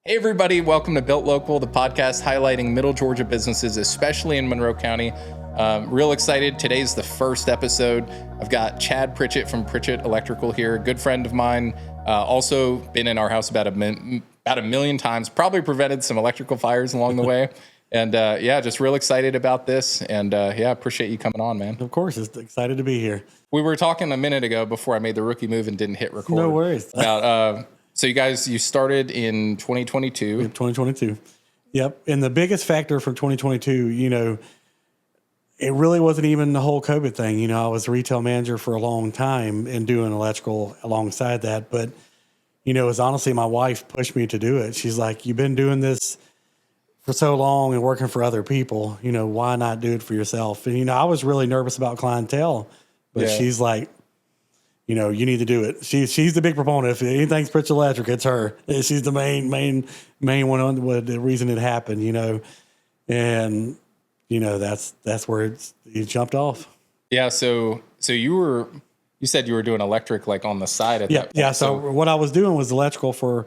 Hey everybody, welcome to Built Local, the podcast highlighting Middle Georgia businesses, especially in Monroe County. Real excited. Today's the first episode. I've got Chad Pritchett from Pritchett Electrical here, a good friend of mine. Also been in our house about a million times, probably prevented some electrical fires along the way. And just real excited about this. And appreciate you coming on, man. Of course, it's excited to be here. We were talking a minute ago before I made the rookie move and didn't hit record. No worries. About so you started in 2022. 2022. Yep. And the biggest factor from 2022, it really wasn't even the whole COVID thing. I was a retail manager for a long time and doing electrical alongside that. But, it was honestly my wife pushed me to do it. She's like, you've been doing this for so long and working for other people, why not do it for yourself? And, I was really nervous about clientele, but she's like, you need to do it. She's the big proponent. If anything's Pritchett Electric, it's her. She's the main one on the reason it happened, and that's where you jumped off. Yeah. So you said you were doing electric like on the side at that point. Yeah. So what I was doing was electrical for,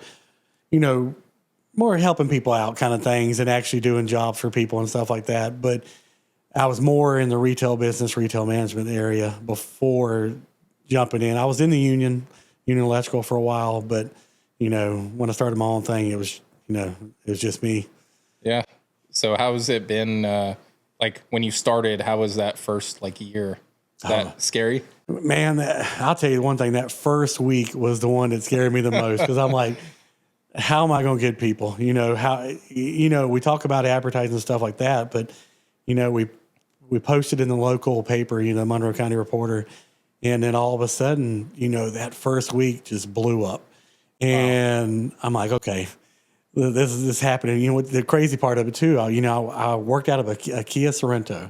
more helping people out kind of things and actually doing jobs for people and stuff like that. But I was more in the retail management area before jumping in. I was in the union electrical for a while, but when I started my own thing, it was just me. Yeah. So how has it been? Like when you started, how was that first year? Is that scary? Man, I'll tell you one thing. That first week was the one that scared me the most because I'm like, how am I going to get people? We talk about advertising and stuff like that, but we posted in the local paper, Monroe County Reporter. And then all of a sudden, that first week just blew up. And I'm like, okay, this is happening. What the crazy part of it too, I worked out of a Kia Sorento,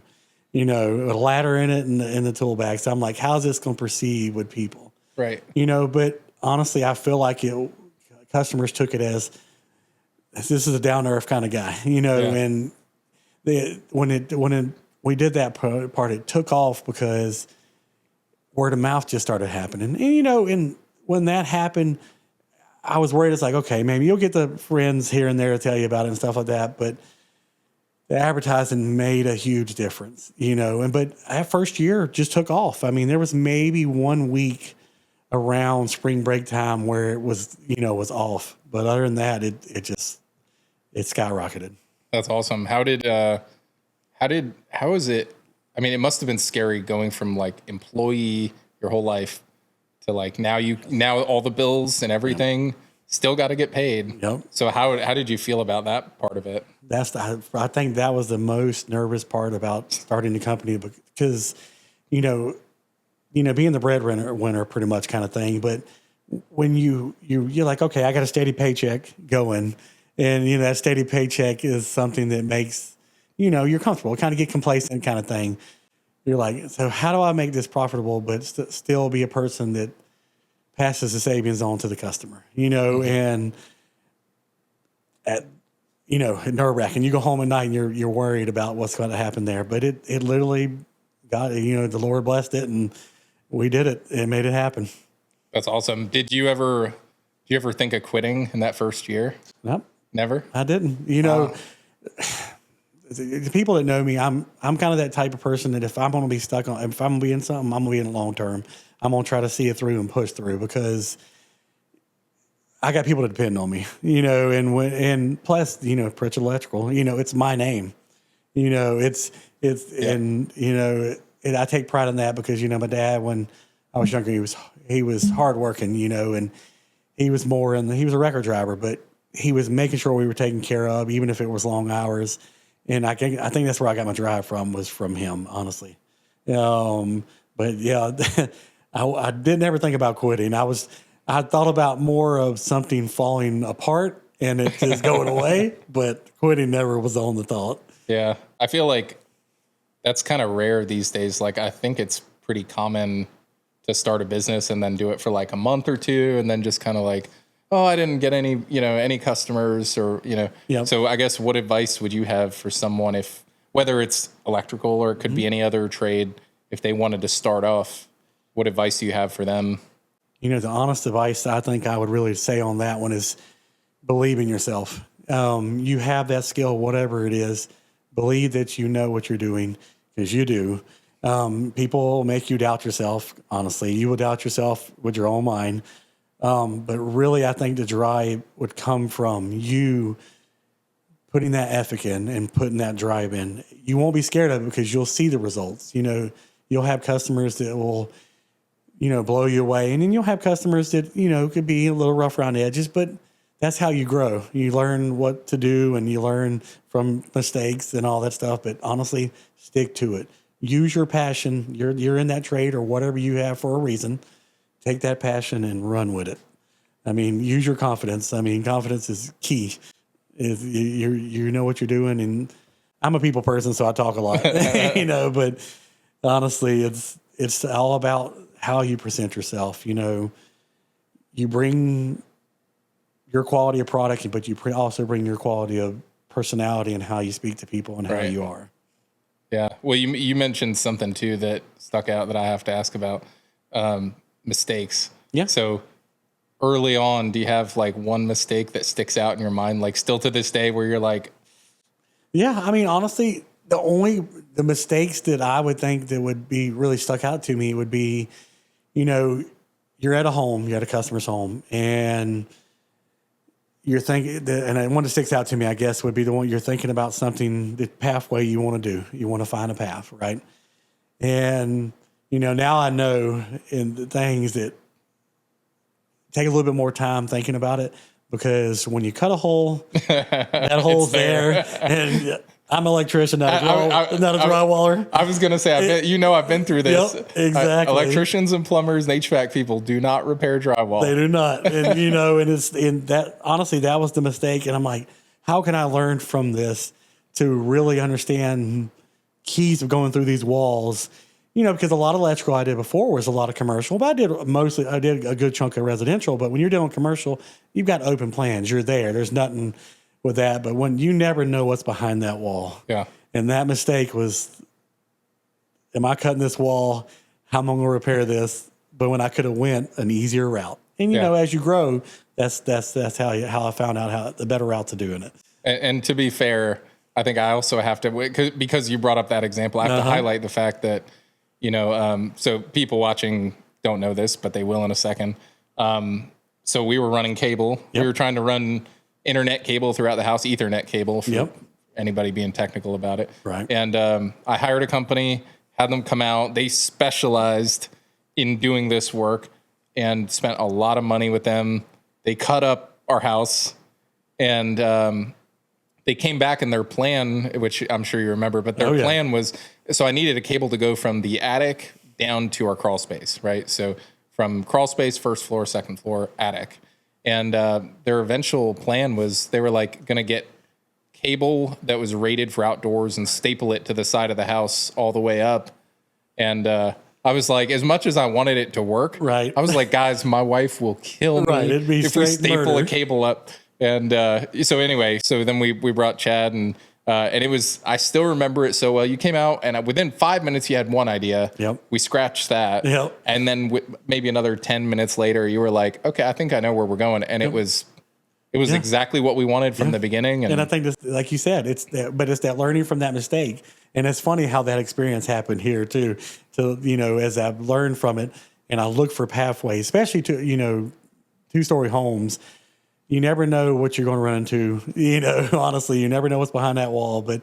a ladder in it and in the tool bag. So I'm like, how's this going to proceed with people? Right. But honestly, I feel like customers took it as this is a down to earth kind of guy, and when we did that part, it took off because word of mouth just started happening. And, and when that happened, I was worried. It's like, okay, maybe you'll get the friends here and there to tell you about it and stuff like that. But the advertising made a huge difference, but that first year just took off. I mean, there was maybe 1 week around spring break time where it was, was off. But other than that, it skyrocketed. That's awesome. How is it? I mean, it must have been scary going from employee your whole life to now all the bills and everything still got to get paid. Yep. So how did you feel about that part of it? I think that was the most nervous part about starting the company because, being the breadwinner pretty much kind of thing. But when you're like, okay, I got a steady paycheck going, and that steady paycheck is something that makes you're comfortable, kind of get complacent kind of thing. You're like, so how do I make this profitable, but still be a person that passes the savings on to the customer, and nerve wracking. You go home at night and you're worried about what's going to happen there, but it literally got, the Lord blessed it and we did it and made it happen. That's awesome. Did you ever think of quitting in that first year? Nope. Never? I didn't, the people that know me, I'm kind of that type of person that if I'm going to be if I'm going to be in something, I'm going to be in the long term. I'm going to try to see it through and push through because I got people that depend on me, and plus, Pritchett Electrical, it's my name, and I take pride in that because, my dad, when I was younger, he was hardworking, and he was he was a record driver, but he was making sure we were taken care of, even if it was long hours. And I think that's where I got my drive from, was from him, honestly. But yeah, I didn't ever think about quitting. I thought about more of something falling apart and it just going away, but quitting never was on the thought. Yeah. I feel like that's kind of rare these days. I think it's pretty common to start a business and then do it for a month or two and then just kind of oh, I didn't get any customers or, Yep. So I guess what advice would you have for someone whether it's electrical or it could be any other trade, if they wanted to start off, what advice do you have for them? The honest advice I think I would really say on that one is believe in yourself. You have that skill, whatever it is. Believe that you know what you're doing, because you do. People will make you doubt yourself. Honestly, you will doubt yourself with your own mind. But really, I think the drive would come from you putting that effort in and putting that drive in. You won't be scared of it because you'll see the results. You know, you'll have customers that will, you know, blow you away. And then you'll have customers that, you know, could be a little rough around the edges, but that's how you grow. You learn what to do and you learn from mistakes and all that stuff. But honestly, stick to it. Use your passion. You're in that trade or whatever you have for a reason. Take that passion and run with it. I mean, use your confidence. I mean, confidence is key. If you know what you're doing, and I'm a people person, so I talk a lot, you know, but honestly, it's all about how you present yourself. You know, you bring your quality of product, but you also bring your quality of personality and how you speak to people and how you are. Yeah. Well, you mentioned something too that stuck out that I have to ask about, mistakes. Yeah. So early on, do you have like one mistake that sticks out in your mind, like still to this day, where you're like, yeah, I mean, honestly, the mistakes that I would think that would be really stuck out to me would be, you know, you're at a customer's home, and you're thinking, and one that sticks out to me, I guess, would be the one you're thinking about something, the pathway you want to do. You want to find a path, right? And, you know, now I know in the things that take a little bit more time thinking about it, because when you cut a hole, that hole's there. And I'm an electrician, not a drywaller. I was going to say, I've been through this. Yep, exactly. Electricians and plumbers and HVAC people do not repair drywall. They do not. And, you know, honestly, that was the mistake. And I'm like, how can I learn from this to really understand keys of going through these walls? You know, because a lot of electrical I did before was a lot of commercial, but I did a good chunk of residential. But when you're doing commercial, you've got open plans. You're there. There's nothing with that. But when you never know what's behind that wall. Yeah. And that mistake was, am I cutting this wall? How am I going to repair this? But when I could have went an easier route. And, you know, as you grow, that's how I found out the better route to doing it. And to be fair, I think I also have to, because you brought up that example, I have to highlight the fact that, you know, so people watching don't know this, but they will in a second. So we were running cable. Yep. We were trying to run internet cable throughout the house, Ethernet cable for anybody being technical about it. Right. And I hired a company, had them come out. They specialized in doing this work and spent a lot of money with them. They cut up our house, and they came back, and their plan, which I'm sure you remember, but their plan was, so I needed a cable to go from the attic down to our crawl space, right? So from crawl space, first floor, second floor, attic. And their eventual plan was they were like going to get cable that was rated for outdoors and staple it to the side of the house all the way up. And I was like, as much as I wanted it to work, right? I was like, guys, my wife will kill me if we staple a cable up. And so anyway, so then we brought Chad, and it was, I still remember it so well. You came out, and within 5 minutes, you had one idea. Yep. We scratched that. Yep. And then maybe another 10 minutes later, you were like, okay, I think I know where we're going. And it was exactly what we wanted from the beginning. And I think this, like you said, it's that learning from that mistake. And it's funny how that experience happened here too. So, you know, as I've learned from it and I look for pathways, especially to, you know, 2-story homes, you never know what you're going to run into. You know, honestly, you never know what's behind that wall, but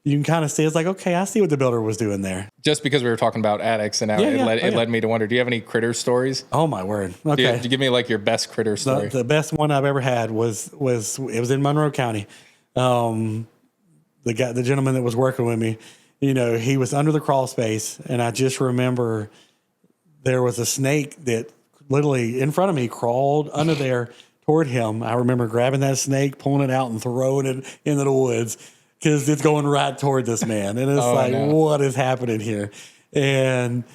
you can kind of see, it's like, okay, I see what the builder was doing there. Just because we were talking about attics, and now it led me to wonder, do you have any critter stories? Oh my word. Okay. Do you give me like your best critter story? The best one I've ever had was it was in Monroe County. The gentleman that was working with me, you know, he was under the crawl space, and I just remember there was a snake that literally in front of me crawled under there toward him. I remember grabbing that snake, pulling it out, and throwing it into the woods because it's going right toward this man. And it's what is happening here? And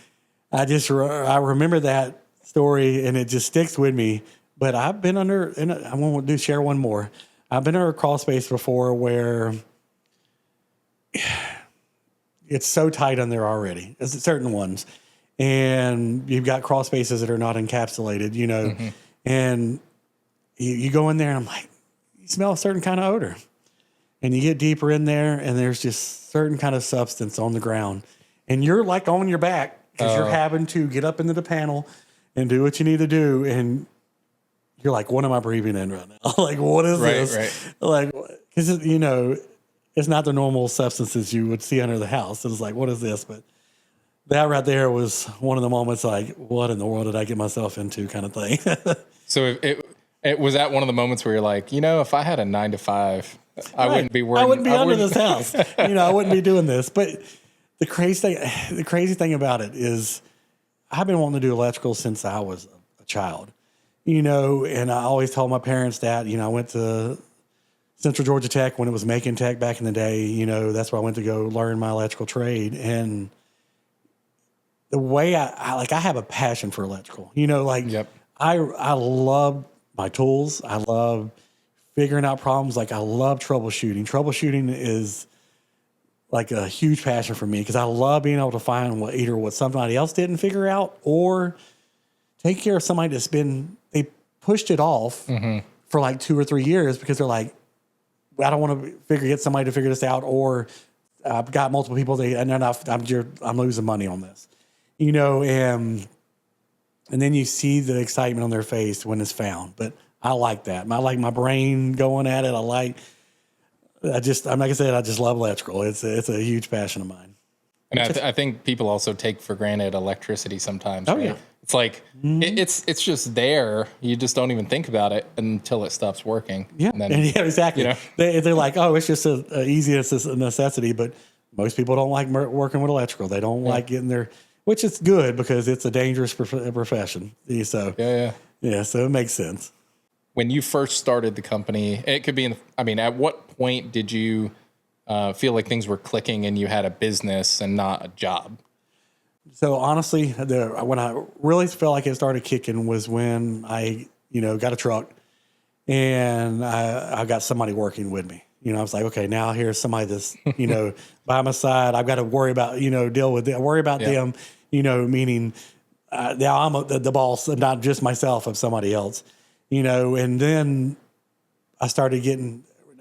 I remember that story, and it just sticks with me. But I've been under, and I want to share one more. I've been under a crawl space before where it's so tight on there already. It's certain ones. And you've got crawl spaces that are not encapsulated, you know, and you go in there, and I'm like, smell a certain kind of odor. And you get deeper in there, and there's just certain kind of substance on the ground. And you're like on your back because you're having to get up into the panel and do what you need to do. And you're like, what am I breathing in right now? Like, what is this? Right. Like, because, you know, it's not the normal substances you would see under the house. It's like, what is this? But that right there was one of the moments like, what in the world did I get myself into kind of thing. So it was that one of the moments where you're like, you know, if I had a 9 to 5, I wouldn't be worried. I wouldn't be under this house. You know, I wouldn't be doing this. But the crazy thing about it is I've been wanting to do electrical since I was a child, you know, and I always told my parents that, you know, I went to Central Georgia Tech when it was Macon Tech back in the day. You know, that's where I went to go learn my electrical trade. And the way I have a passion for electrical, you know, like I love my tools. I love figuring out problems. Like I love troubleshooting. Troubleshooting is like a huge passion for me because I love being able to find what somebody else didn't figure out or take care of somebody they pushed it off for like 2 or 3 years because they're like, I don't want to get somebody to figure this out, or I've got multiple people I'm losing money on this, you know, and then you see the excitement on their face when it's found. But I like that. I like my brain going at it. Like I just love electrical. It's a huge passion of mine. And I think people also take for granted electricity sometimes. Oh, right? yeah. It's like, it's just there. You just don't even think about it until it stops working. Yeah, and then, exactly. You know? They're like, oh, it's just a easy, it's a necessity. But most people don't like working with electrical. They don't like getting their, which is good because it's a dangerous profession. So so it makes sense. When you first started the company, it could be at what point did you feel like things were clicking and you had a business and not a job? So honestly, when I really felt like it started kicking was when I, you know, got a truck and I got somebody working with me. You know, I was like, okay, now here's somebody that's, you know, by my side. I've got to worry about, you know, worry about them, you know, meaning now I'm the boss, not just myself, of somebody else, you know. And then I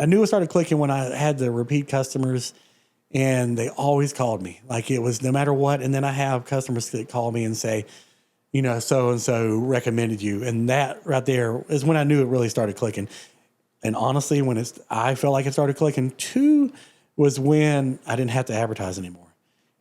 knew it started clicking when I had the repeat customers. And they always called me, like it was no matter what. And then I have customers that call me and say, you know, so-and-so recommended you. And that right there is when I knew it really started clicking. And honestly, when I felt like it started clicking too, was when I didn't have to advertise anymore.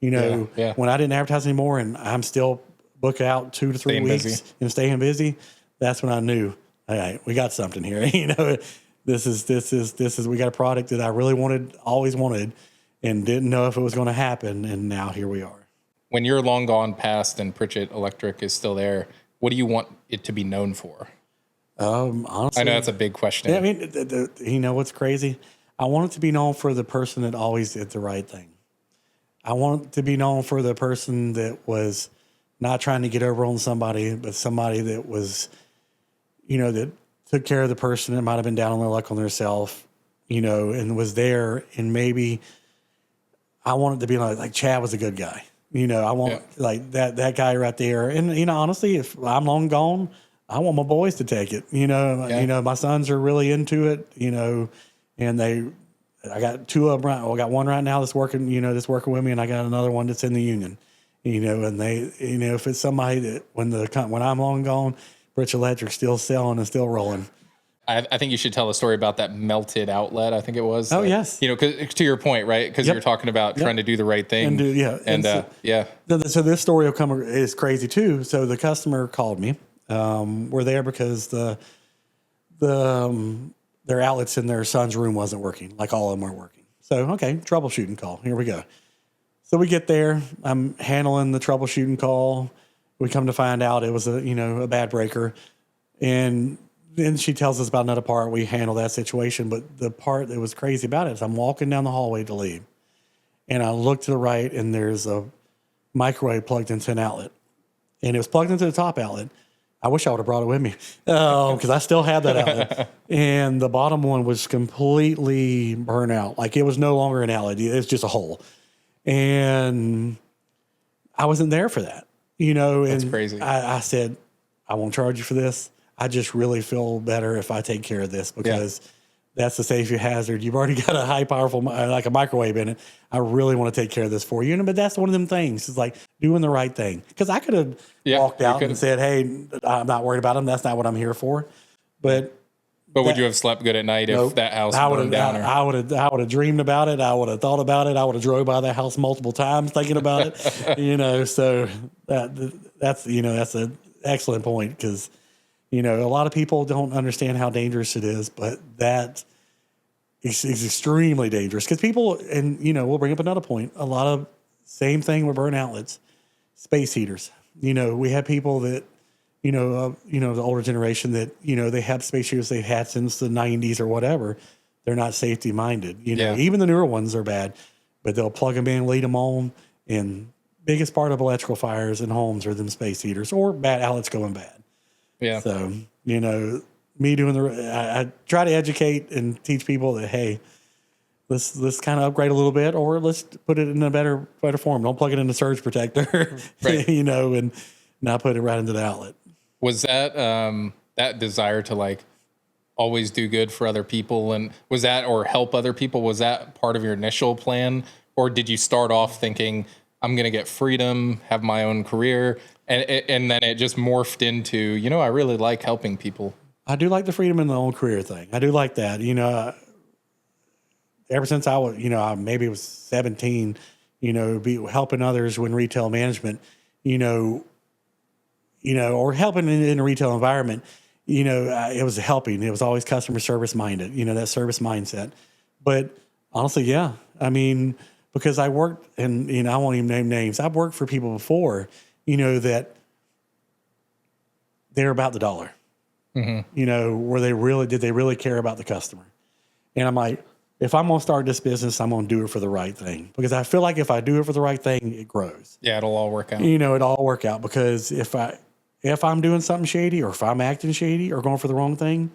You know, when I didn't advertise anymore and I'm still booked out 2 to 3 weeks and staying busy, that's when I knew, all right, we got something here. You know, this is, we got a product that I really always wanted, and didn't know if it was going to happen, and now here we are. When you're long gone past and Pritchett Electric is still there, what do you want it to be known for? Honestly, I know that's a big question. Yeah, I mean, you know what's crazy? I want it to be known for the person that always did the right thing. I want it to be known for the person that was not trying to get over on somebody, but somebody that was, you know, that took care of the person that might have been down on their luck on themselves, you know, and was there. And maybe I want it to be like Chad was a good guy. You know, I want like that guy right there. And, you know, honestly, if I'm long gone, I want my boys to take it. You know, my sons are really into it, you know, and I got 2 of them. I got one right now that's working with me, and I got another one that's in the union, you know, and they, you know, if it's somebody that when I'm long gone, Pritchett Electric's still selling and still rolling. I think you should tell a story about that melted outlet. I think it was. Oh, yes. You know, to your point, right? Because you're talking about trying to do the right thing. So this story is crazy too. So the customer called me. We're there because their outlets in their son's room wasn't working. Like all of them weren't working. So, okay, troubleshooting call. Here we go. So we get there. I'm handling the troubleshooting call. We come to find out it was a bad breaker. And then she tells us about another part. We handle that situation. But the part that was crazy about it is I'm walking down the hallway to leave. And I look to the right, and there's a microwave plugged into an outlet. And it was plugged into the top outlet. I wish I would have brought it with me because I still had that outlet. And the bottom one was completely burnt out. Like it was no longer an outlet. It's just a hole. And I wasn't there for that, you know. That's and crazy. I said, I won't charge you for this. I just really feel better if I take care of this because that's a safety hazard. You've already got a high powerful, like a microwave in it. I really want to take care of this for you. But that's one of them things. It's like doing the right thing. Because I could have walked out and said, hey, I'm not worried about them. That's not what I'm here for. But would you have slept good at night if that house burned down? I would have dreamed about it. I would have thought about it. I would have drove by that house multiple times thinking about it. So that's an excellent point, because, a lot of people don't understand how dangerous it is, but that is extremely dangerous, because people, and, we'll bring up another point. A lot of same thing with burn outlets, space heaters. We have people that, the older generation that, they have space heaters they've had since the 90s or whatever. They're not safety minded. Even the newer ones are bad, but they'll plug them in, lead them on. And biggest part of electrical fires in homes are them space heaters or bad outlets going bad. Yeah. So, me doing I try to educate and teach people that, hey, let's kind of upgrade a little bit, or let's put it in a better form. Don't plug it in a surge protector, right. And not put it right into the outlet. Was that that desire to like always do good for other people, and was that, or help other people, was that part of your initial plan, or did you start off thinking I'm going to get freedom, have my own career, and then it just morphed into, I really like helping people? I do like the freedom in the own career thing. I do like that. Ever since I was, I maybe was 17, be helping others in retail management, or helping in a retail environment, it was helping. It was always customer service minded, that service mindset. But honestly, yeah, I mean, because I worked, and, I won't even name names. I've worked for people before, that they're about the dollar, where did they really care about the customer? And I'm like, if I'm going to start this business, I'm going to do it for the right thing, because I feel like if I do it for the right thing, it grows. Yeah, it'll all work out. It'll all work out, because if I'm doing something shady, or if I'm acting shady or going for the wrong thing,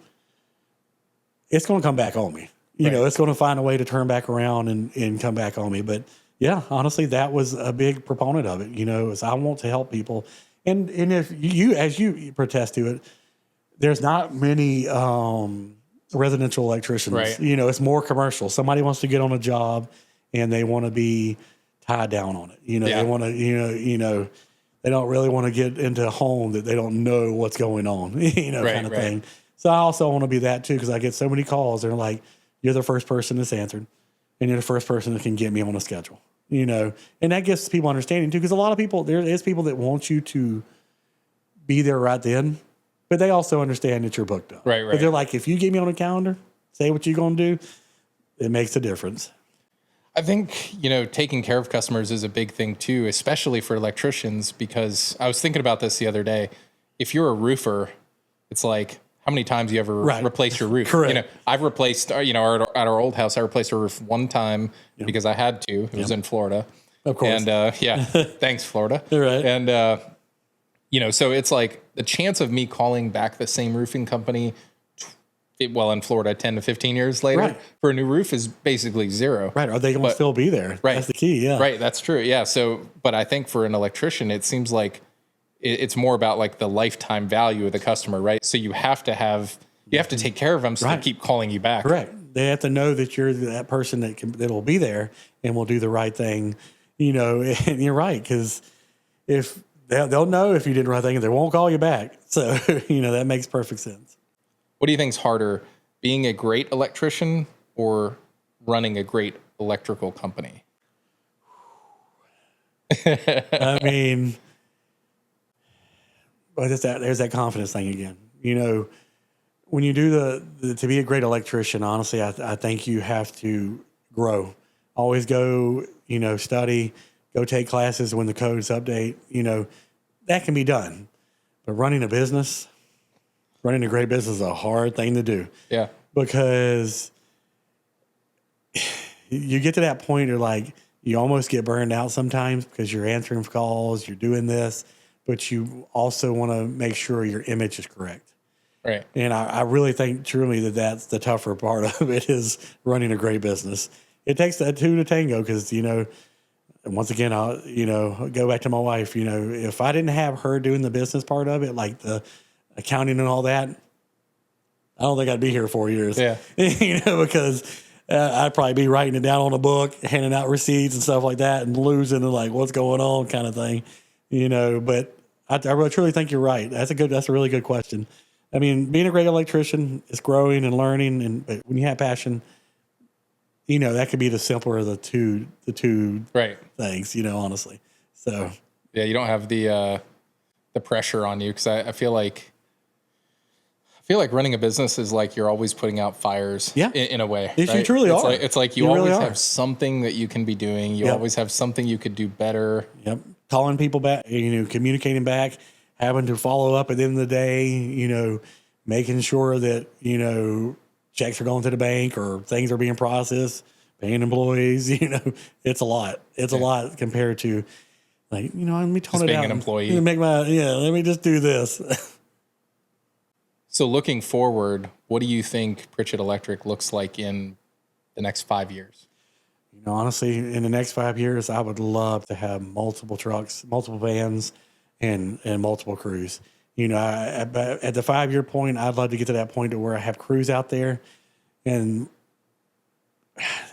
it's going to come back on me. It's going to find a way to turn back around and come back on me. But yeah, honestly, that was a big proponent of it, is I want to help people. And if as you protest to it, there's not many residential electricians. Right. It's more commercial. Somebody wants to get on a job and they want to be tied down on it. They want to, they don't really want to get into a home that they don't know what's going on, kind of thing. So I also want to be that too, because I get so many calls. They're like, you're the first person that's answered, and you're the first person that can get me on a schedule, and that gives people understanding too, because a lot of people, there is people that want you to be there right then, but they also understand that you're booked up. Right. But they're like, if you get me on a calendar, say what you're going to do, it makes a difference. I think, taking care of customers is a big thing too, especially for electricians, because I was thinking about this the other day. If you're a roofer, it's like, how many times you ever replace your roof? Correct. I've replaced, at our old house, I replaced a roof one time because I had to. It was in Florida. Of course. And thanks, Florida. Right. And, so it's like the chance of me calling back the same roofing company, in Florida, 10 to 15 years later for a new roof is basically zero. Right. Are they going to still be there? Right. That's the key. Yeah. Right. That's true. Yeah. So, but I think for an electrician, it seems like it's more about like the lifetime value of the customer, right? So you have to take care of them so they keep calling you back. Correct. They have to know that you're that person that'll be there and will do the right thing, and you're right. Because if they'll know if you did the right thing, and they won't call you back. So, that makes perfect sense. What do you think's harder, being a great electrician or running a great electrical company? I mean, but there's that confidence thing again. When you do to be a great electrician, honestly, I think you have to grow. Always go, study, go take classes when the codes update. That can be done. But running a great business is a hard thing to do. Yeah. Because you get to that point where you almost get burned out sometimes, because you're answering calls, you're doing this, but you also want to make sure your image is correct. Right. And I really think truly that's the tougher part of it, is running a great business. It takes that two to tango, because, and once again, I'll, go back to my wife, if I didn't have her doing the business part of it, like the accounting and all that, I don't think I'd be here 4 years. Yeah. Because I'd probably be writing it down on a book, handing out receipts and stuff like that, and losing and like what's going on kind of thing. But I really truly think you're right. That's a really good question. I mean, being a great electrician is growing and learning, but when you have passion, that could be the simpler of the two right things. Honestly. So yeah, you don't have the pressure on you, because I feel like running a business is like you're always putting out fires. Yeah. in a way. Yes, right? you truly are. It's like you always have something that you can be doing. You always have something you could do better. Yep. Calling people back, communicating back, having to follow up at the end of the day, making sure that, checks are going to the bank or things are being processed, paying employees, it's a lot. It's a lot compared to like, let me tone it being out. An employee. Let me just do this. So looking forward, what do you think Pritchett Electric looks like in the next 5 years? Honestly, in the next 5 years, I would love to have multiple trucks, multiple vans, and multiple crews. At the 5 year point, I'd love to get to that point to where I have crews out there, and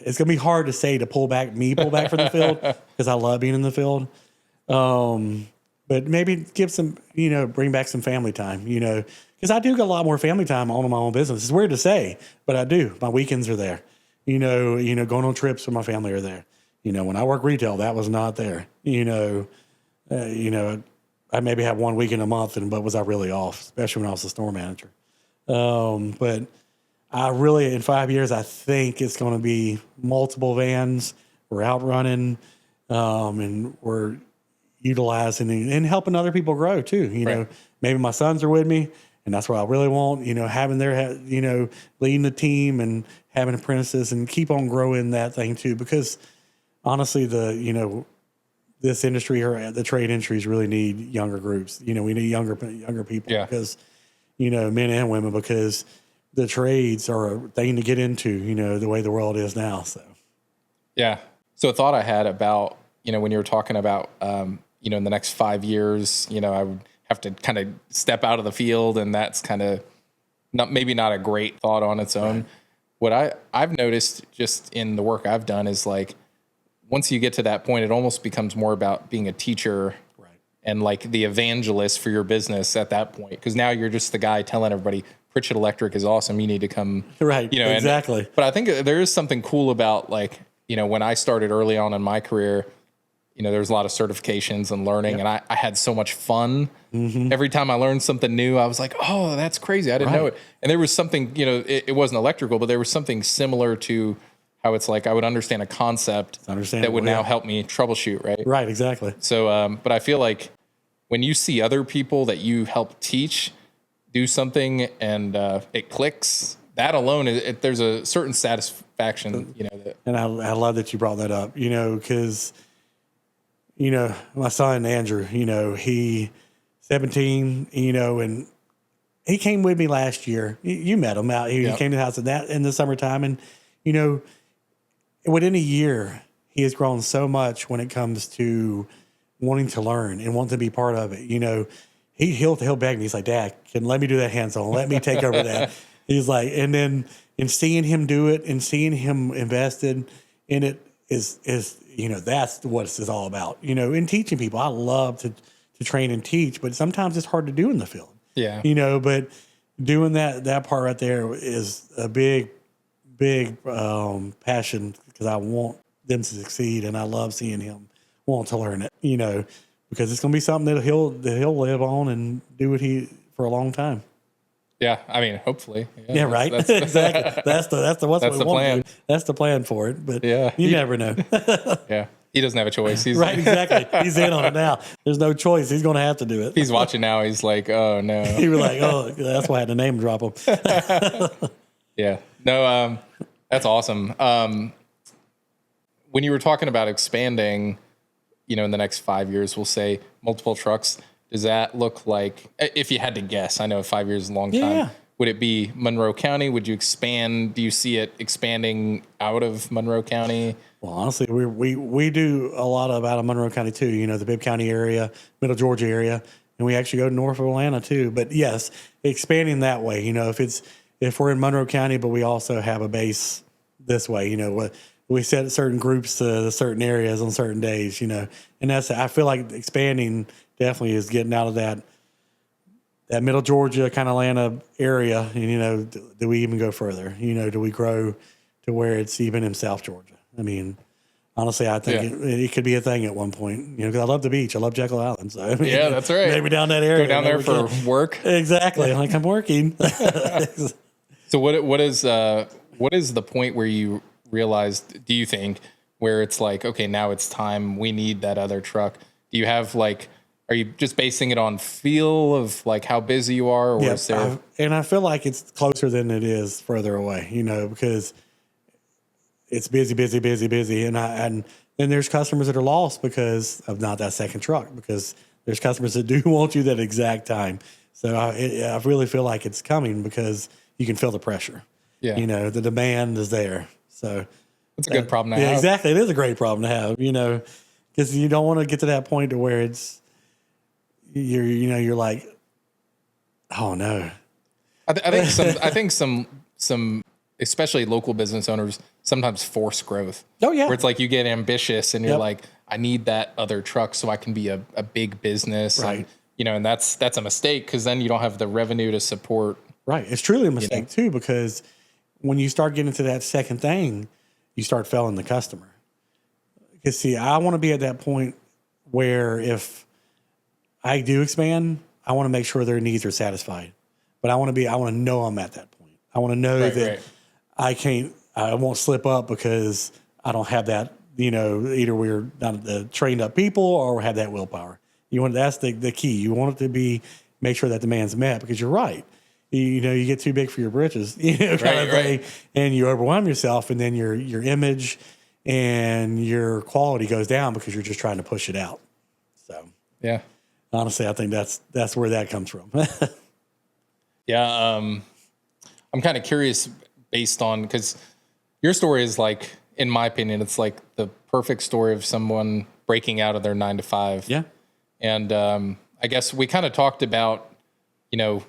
it's gonna be hard to say to pull back from the field because I love being in the field. But maybe give some, bring back some family time, because I do get a lot more family time on my own business. It's weird to say, but I do. My weekends are there. Going on trips with my family are there. When I work retail, that was not there. I maybe have 1 weekend a month, but was I really off, especially when I was a store manager. But I really, in 5 years, I think it's going to be multiple vans. We're out running, and we're utilizing and helping other people grow too. Right. Maybe my sons are with me, and that's what I really want. Having their, leading the team and having apprentices and keep on growing that thing too. Because honestly, this industry or the trade industries really need younger groups. We need younger people because, men and women, because the trades are a thing to get into, the way the world is now. So, yeah. So a thought I had about, when you were talking about, in the next 5 years, I would have to kind of step out of the field, and that's kind of maybe not a great thought on its own. Right. What I've noticed just in the work I've done is like, once you get to that point, it almost becomes more about being a teacher, right, and like the evangelist for your business at that point. Because now you're just the guy telling everybody Pritchett Electric is awesome. You need to come. Right. Exactly. But I think there is something cool about like, when I started early on in my career, there was a lot of certifications and learning, and I had so much fun. Mm-hmm. Every time I learned something new, I was like, oh, that's crazy. I didn't know it. And there was something, it wasn't electrical, but there was something similar to how it's like I would understand a concept that would now help me troubleshoot, right? Right, exactly. So, but I feel like when you see other people that you help teach do something and it clicks, that alone, there's a certain satisfaction, And I love that you brought that up, because, my son, Andrew, he 17, and he came with me last year. You met him out. He came to the house in the summertime, and, within a year, he has grown so much when it comes to wanting to learn and wanting to be part of it. He'll beg me. He's like, Dad, let me do that hands-on. Let me take over that. He's like, and then in seeing him do it and seeing him invested in it is that's what it's all about. In teaching people, I love to train and teach, but sometimes it's hard to do in the field. Yeah. But doing that part right there is a big passion, because I want them to succeed, and I love seeing him want to learn it. Because it's going to be something that he'll live on and do it for a long time. Yeah, I mean, hopefully. Yeah, right. Exactly. That's the plan. That's the plan for it. But yeah, you never know. Yeah, he doesn't have a choice. He's right. Exactly. He's in on it now. There's no choice. He's going to have to do it. He's watching now. He's like, oh no. He was like, oh, that's why I had to name drop him. Yeah. No. That's awesome. When you were talking about expanding, in the next 5 years, we'll say multiple trucks. Does that look like, if you had to guess, I know 5 years is a long time. Yeah. Would it be Monroe County? Would you expand? Do you see it expanding out of Monroe County? Well, honestly, we do a lot out of Monroe County too. The Bibb County area, Middle Georgia area, and we actually go north of Atlanta too. But yes, expanding that way. If if we're in Monroe County, but we also have a base this way, you know, we set certain groups to certain areas on certain days, you know, and I feel like expanding definitely is getting out of that middle Georgia kind of Atlanta area. And, you know, do we even go further? You know, do we grow to where it's even in South Georgia? I mean, honestly, I think it could be a thing at one point, you know, because I love the beach. I love Jekyll Island. So, I mean, yeah, that's right. Maybe down that area. Go down there for work. Exactly. Like I'm working. So what is the point where you realized, do you think, where it's like, okay, now it's time, we need that other truck? Do you have like, are you just basing it on feel of like how busy you are, or is there? And I feel like it's closer than it is further away, you know, because it's busy, and then there's customers that are lost because of not that second truck, because there's customers that do want you that exact time. So I really feel like it's coming because you can feel the pressure. Yeah, you know, the demand is there. So it's a good problem to have. Yeah, exactly. It is a great problem to have, you know, because you don't want to get to that point to where it's you're like, oh no. I think some especially local business owners sometimes force growth. Oh yeah. Where it's like you get ambitious and you're like, I need that other truck so I can be a big business. Right. And, you know, and that's a mistake, because then you don't have the revenue to support. Right. It's truly a mistake too, because when you start getting to that second thing, you start failing the customer. Because see, I want to be at that point where if I do expand, I want to make sure their needs are satisfied. But I want to know I'm at that point. I want to know that I won't slip up because I don't have that, you know, either we're not the trained up people or have that willpower. That's the key. You want it to make sure that demand's met, because you're right. You know, you get too big for your britches, you know, kind of thing, and you overwhelm yourself, and then your image and your quality goes down because you're just trying to push it out. So yeah, honestly, I think that's where that comes from. Yeah, I'm kind of curious based on, because your story is like, in my opinion, it's like the perfect story of someone breaking out of their 9-to-5. Yeah, and I guess we kind of talked about, you know,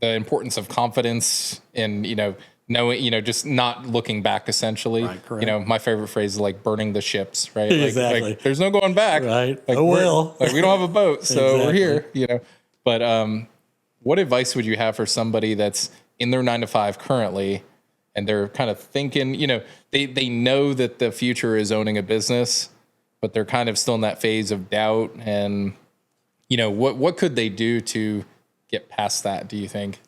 the importance of confidence and, you know, knowing, you know, just not looking back, essentially. Right, correct. You know, my favorite phrase is like burning the ships, right? Exactly. Like there's no going back. Right. Like, we don't have a boat, so we're here, you know. But what advice would you have for somebody that's in their 9-to-5 currently, and they're kind of thinking, you know, they know that the future is owning a business, but they're kind of still in that phase of doubt, and, you know, what could they do to get past that, do you think?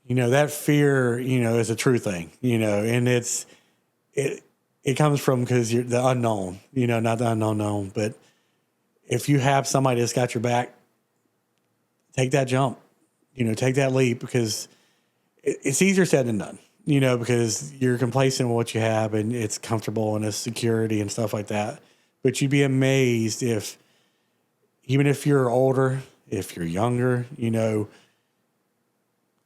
You know, that fear, you know, is a true thing, you know, and it comes from, because you're the unknown, you know, not the unknown, but if you have somebody that's got your back, take that jump, you know, take that leap, because it's easier said than done, you know, because you're complacent with what you have and it's comfortable and it's security and stuff like that. But you'd be amazed even if you're older, if you're younger, you know,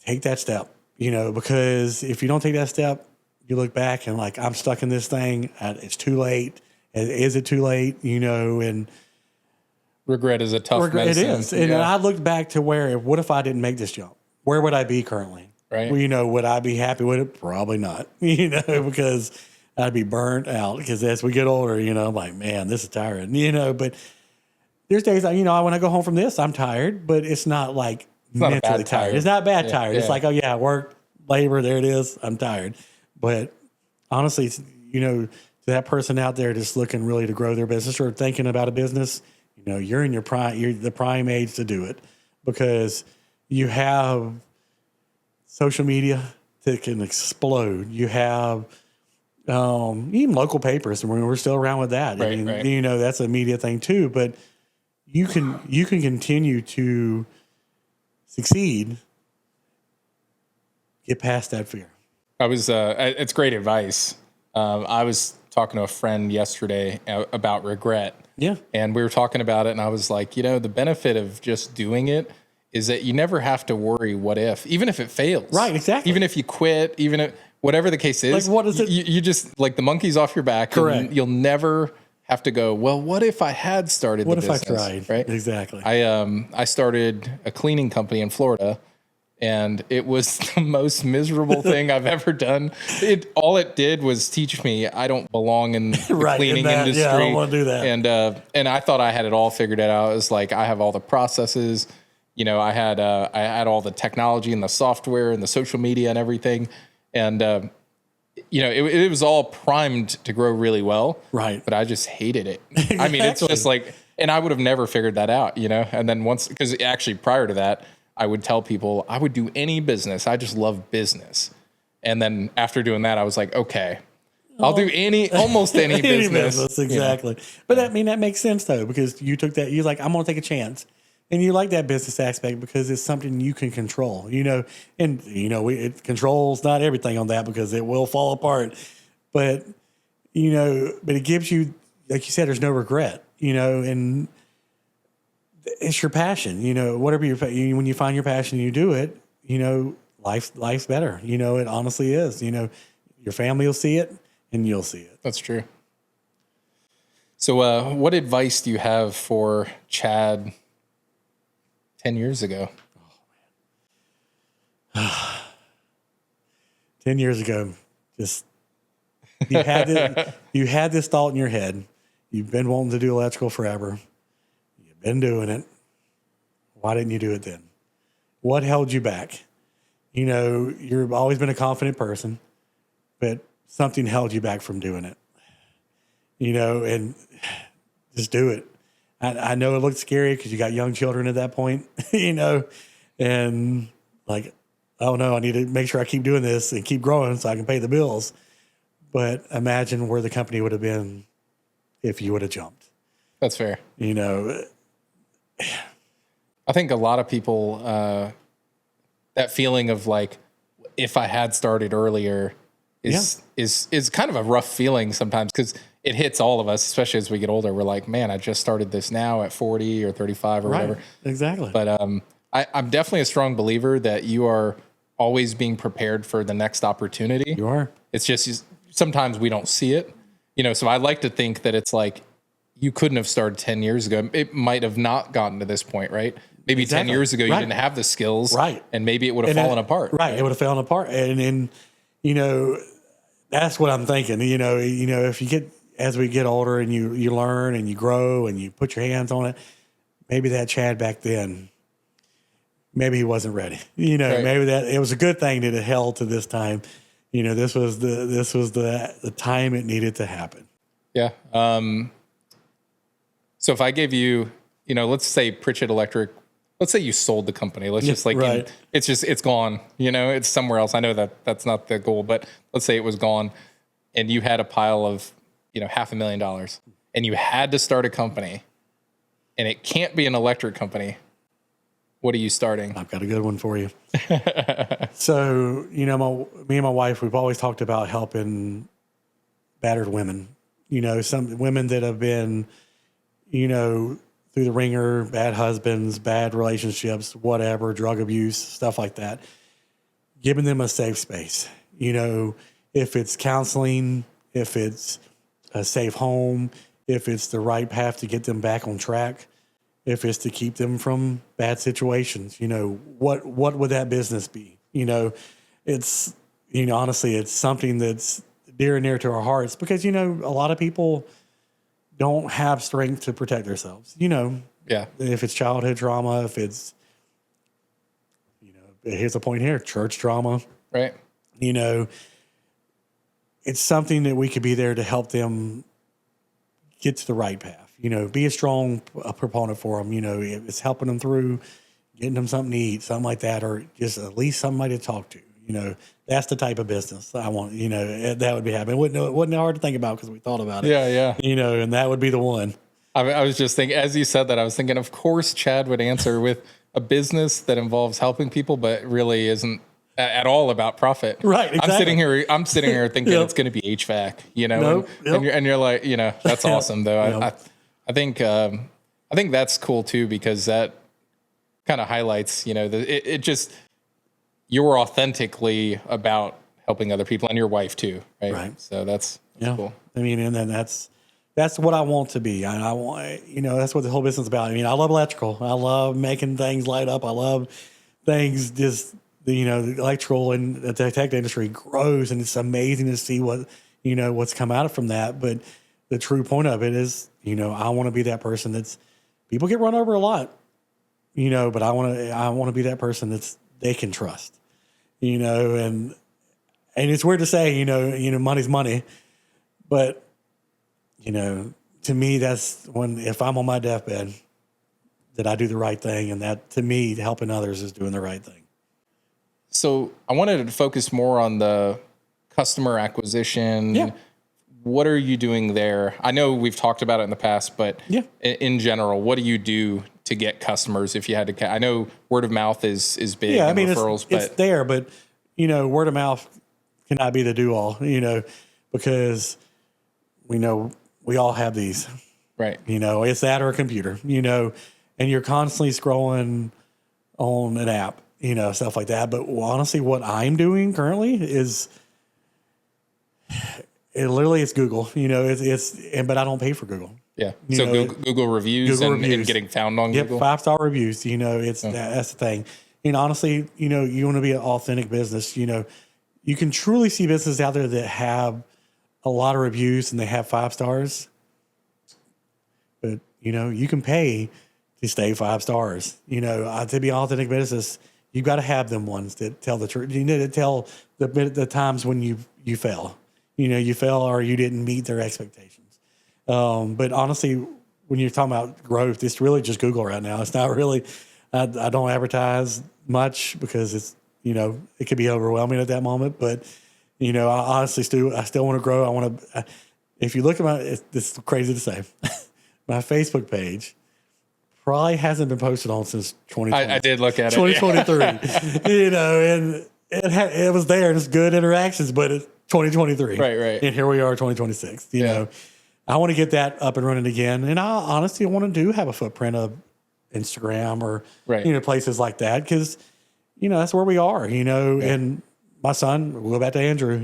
take that step, you know, because if you don't take that step, you look back and like, I'm stuck in this thing. It's too late. Is it too late? You know, and regret is a tough medicine. It is. And I looked back to what if I didn't make this jump? Where would I be currently? Right. Well, you know, would I be happy with it? Probably not, you know, because I'd be burnt out, because as we get older, you know, I'm like, man, this is tiring, you know, but there's days, you know, when I go home from this, I'm tired, but it's not like mentally tired. It's not bad tired. It's like, oh yeah, work, labor, there it is. I'm tired. But honestly, it's, you know, to that person out there just looking really to grow their business or thinking about a business, you know, you're in your prime, you're the prime age to do it, because you have social media that can explode. You have even local papers, and we're still around with that. Right, I mean, right. You know, that's a media thing too, but you can continue to succeed, get past that fear. It's great advice. I was talking to a friend yesterday about regret. Yeah. And we were talking about it, and I was like, you know, the benefit of just doing it is that you never have to worry what if, even if it fails. Right, exactly. Even if you quit, even if whatever the case is, like, what is it? You just, like, the monkey's off your back. Correct. You'll never have to go, well, what if I had started the business? What if I tried? Right? Exactly. I started a cleaning company in Florida, and it was the most miserable thing I've ever done. All it did was teach me I don't belong in the cleaning industry. Yeah, I don't want to do that. And I thought I had it all figured out. It was like I have all the processes. You know, I had all the technology and the software and the social media and everything. And you know, it was all primed to grow really well. Right. But I just hated it. Exactly. I mean, it's just like, and I would have never figured that out, you know? And then because actually prior to that, I would tell people I would do any business. I just love business. And then after doing that, I was like, okay, I'll do almost any business. Exactly. You know? But that makes sense though, because you took that, you're like, I'm going to take a chance. And you like that business aspect because it's something you can control, you know, and, you know, it controls not everything on that because it will fall apart. But, you know, but it gives you, like you said, there's no regret, you know, and it's your passion, you know, whatever when you find your passion and you do it, you know, life's better. You know, it honestly is, you know, your family will see it and you'll see it. That's true. So what advice do you have for Chad 10 years ago? Oh, man. 10 years ago, just you had this thought in your head. You've been wanting to do electrical forever. You've been doing it. Why didn't you do it then? What held you back? You know, you've always been a confident person, but something held you back from doing it. You know, and just do it. I know it looked scary because you got young children at that point, you know, and like, oh no, I need to make sure I keep doing this and keep growing so I can pay the bills. But imagine where the company would have been if you would have jumped. That's fair. You know, I think a lot of people, that feeling of like, if I had started earlier is kind of a rough feeling sometimes because it hits all of us, especially as we get older. We're like, man, I just started this now at 40 or 35 or whatever. Exactly. But I'm definitely a strong believer that you are always being prepared for the next opportunity. You are. It's just sometimes we don't see it, you know. So I like to think that it's like you couldn't have started 10 years ago. It might have not gotten to this point, right? Maybe 10 years ago you didn't have the skills, right? And maybe it would have fallen apart. Right, it would have fallen apart. And you know, that's what I'm thinking. You know, if you get as we get older and you learn and you grow and you put your hands on it, maybe that Chad back then, maybe he wasn't ready. You know, right. Maybe that it was a good thing that it held to this time. You know, this was the time it needed to happen. Yeah. So if I gave you, you know, let's say Pritchett Electric, let's say you sold the company. Let's just like, right. It's gone, you know, it's somewhere else. I know that that's not the goal, but let's say it was gone and you had a pile of, you know, $500,000 and you had to start a company and it can't be an electric company. What are you starting? I've got a good one for you. So, you know, me and my wife, we've always talked about helping battered women, you know, some women that have been, you know, through the ringer, bad husbands, bad relationships, whatever, drug abuse, stuff like that, giving them a safe space. You know, if it's counseling, if it's a safe home, if it's the right path to get them back on track, if it's to keep them from bad situations, you know, what would that business be? You know, it's, you know, honestly, it's something that's dear and near to our hearts because, you know, a lot of people don't have strength to protect themselves, you know. Yeah. If it's childhood trauma, if it's, you know, here's a point here, church trauma. Right. You know, it's something that we could be there to help them get to the right path. You know, be a strong proponent for them. You know, if it's helping them through, getting them something to eat, something like that, or just at least somebody to talk to. You know, that's the type of business I want. You know, that would be happening. It wasn't hard to think about because we thought about it. Yeah. You know, and that would be the one. I was just thinking, as you said that, I was thinking, of course, Chad would answer with a business that involves helping people, but really isn't at all about profit. Right. Exactly. I'm sitting here thinking it's going to be HVAC, you know, and you're like, you know, that's awesome though. I think that's cool too, because that kind of highlights, you know, it just, you're authentically about helping other people and your wife too. Right. So that's cool. I mean, and then that's what I want to be. I want, you know, that's what the whole business is about. I mean, I love electrical. I love making things light up. I love things just the electrical and the tech industry grows, and it's amazing to see what's come out from that. But the true point of it is, I want to be that person that's, people get run over a lot, but I want to be that person they can trust, and it's weird to say, money's money, but, to me, that's when, if I'm on my deathbed, that I do the right thing. And that, to me, helping others is doing the right thing. So I wanted to focus more on the customer acquisition. Yeah. What are you doing there? I know we've talked about it in the past, but yeah. in general, what do you do to get customers? If you had to, I know word of mouth is big. Yeah, referrals, it's there, but word of mouth cannot be the do all, because we know we all have these, right? It's that or a computer, and you're constantly scrolling on an app, stuff like that. But honestly, what I'm doing currently is, it's Google, but I don't pay for Google. Yeah. So Google reviews, and getting found on Google. 5-star reviews, that's the thing. And honestly, you want to be an authentic business, you can truly see businesses out there that have a lot of reviews and they have 5 stars, but you can pay to stay 5 stars. To be an authentic business, you've got to have them ones that tell the truth. To tell the times when you fail. You fail or you didn't meet their expectations. But honestly, when you're talking about growth, it's really just Google right now. It's not really. I don't advertise much because it's it could be overwhelming at that moment. But I honestly still want to grow. I want to. If you look at this is crazy to say, my Facebook page probably hasn't been posted on since 2020. I did look at 2023. And it was there. It's good interactions, but it's 2023. Right. And here we are, 2026. I want to get that up and running again. And I honestly want to have a footprint of Instagram or, places like that. Cause that's where we are, and my son, we'll go back to Andrew,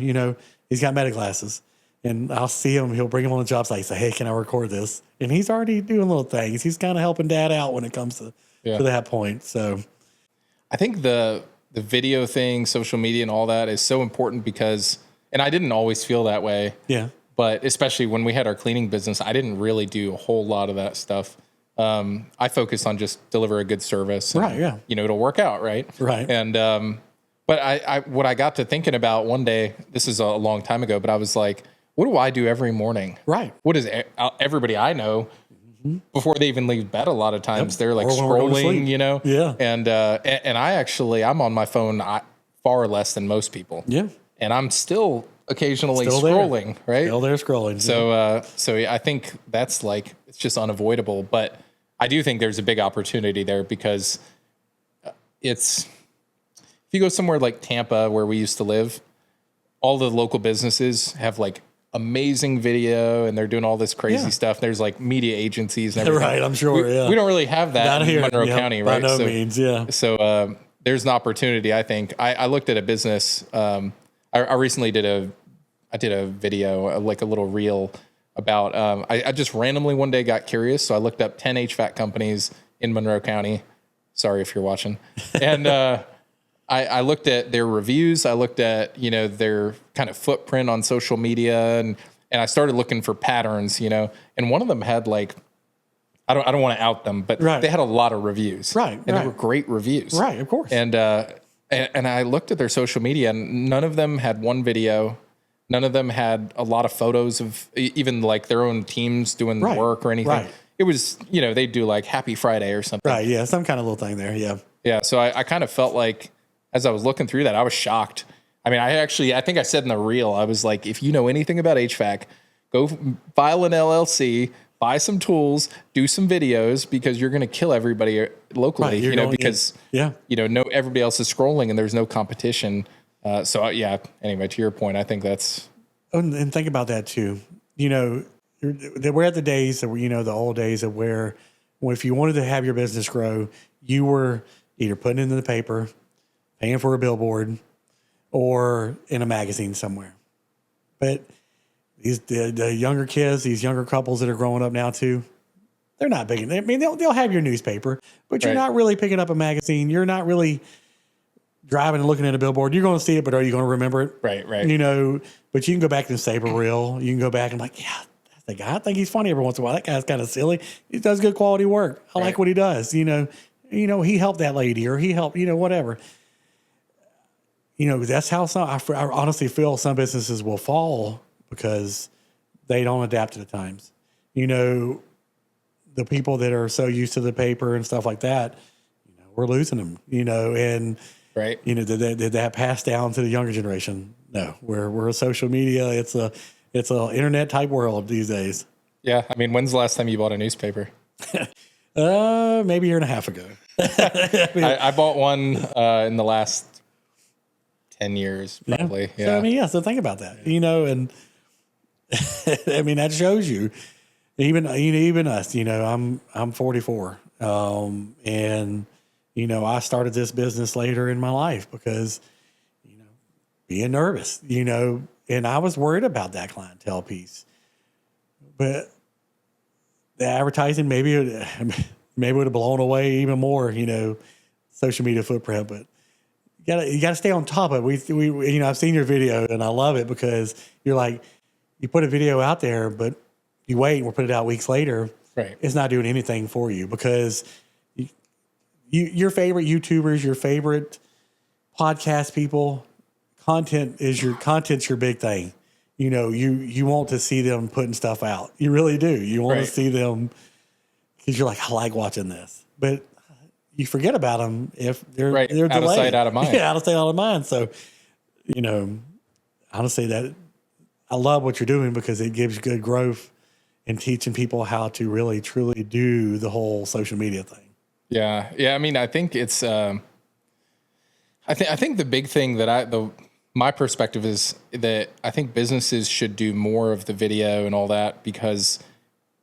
he's got meta glasses, and I'll see him. He'll bring him on the job site, say, hey, can I record this? And he's already doing little things. He's kind of helping dad out when it comes to that point. So I think the video thing, social media and all that is so important because, and I didn't always feel that way. Yeah. But especially when we had our cleaning business, I didn't really do a whole lot of that stuff. I focused on just deliver a good service. And, right. Yeah. It'll work out. Right. Right. And, but what I got to thinking about one day, this is a long time ago, but I was like, what do I do every morning? Right. What is everybody I know before they even leave bed? A lot of times they're like scrolling, Yeah. And I'm on my phone far less than most people. Yeah. And I'm still occasionally scrolling, right? Still there scrolling. So I think that's it's just unavoidable, but I do think there's a big opportunity there because if you go somewhere like Tampa, where we used to live, all the local businesses have amazing video and they're doing all this crazy stuff. There's media agencies and everything. Right. I'm sure. We don't really have that in Monroe County, right? By no means. Yeah. So, there's an opportunity. I think I looked at a business. I recently did a video, like a little reel about, I just randomly one day got curious. So I looked up 10 HVAC companies in Monroe County. Sorry if you're watching. And, I looked at their reviews. I looked at, their kind of footprint on social media and I started looking for patterns, and one of them had I don't want to out them, but they had a lot of reviews. Right. And they were great reviews. Right. Of course. And I looked at their social media and none of them had one video. None of them had a lot of photos of even their own teams doing the work or anything. Right. It was, they'd do Happy Friday or something. Right. Yeah. Some kind of little thing there. Yeah. Yeah. So I kind of felt as I was looking through that, I was shocked. I mean, I think I said in the reel, I was like, if you know anything about HVAC, go file an LLC, buy some tools, do some videos because you're going to kill everybody locally, because everybody else is scrolling and there's no competition. Anyway, to your point, I think that's. And think about that too. We're at the days that the old days of where if you wanted to have your business grow, you were either putting it in the paper, paying for a billboard, or in a magazine somewhere. But the younger kids, these younger couples that are growing up now too, they're not big. I mean, they'll have your newspaper, but you're not really picking up a magazine. You're not really driving and looking at a billboard, you're going to see it, but are you going to remember it? Right. But you can go back and save a reel. You can go back and like, yeah, that's the guy. I think he's funny every once in a while. That guy's kind of silly. He does good quality work. I like what he does. He helped that lady, or he helped, whatever. That's how I honestly feel some businesses will fall because they don't adapt to the times. The people that are so used to the paper and stuff like that, we're losing them, and right. Did that pass down to the younger generation? No, we're a social media. It's a internet type world these days. Yeah. I mean, when's the last time you bought a newspaper? Maybe a year and a half ago. I bought one in the last 10 years, probably. Yeah. So think about that, and I mean, that shows you even us, I'm 44. And, I started this business later in my life because, being nervous, and I was worried about that clientele piece, but the advertising maybe would have blown away even more, social media footprint, but you gotta stay on top of it. We I've seen your video and I love it because you're like, you put a video out there, but you wait and we'll put it out weeks later. Right. It's not doing anything for you because your favorite YouTubers, your favorite podcast people, content's your big thing. You want to see them putting stuff out. You really do. You want to see them because you're like, I like watching this, but you forget about them if they're delayed. Out of sight, out of mind. Yeah, out of sight, out of mind. So, honestly, that I love what you're doing because it gives good growth and teaching people how to really truly do the whole social media thing. Yeah. I mean, I think it's. I think the big thing that my perspective is that I think businesses should do more of the video and all that because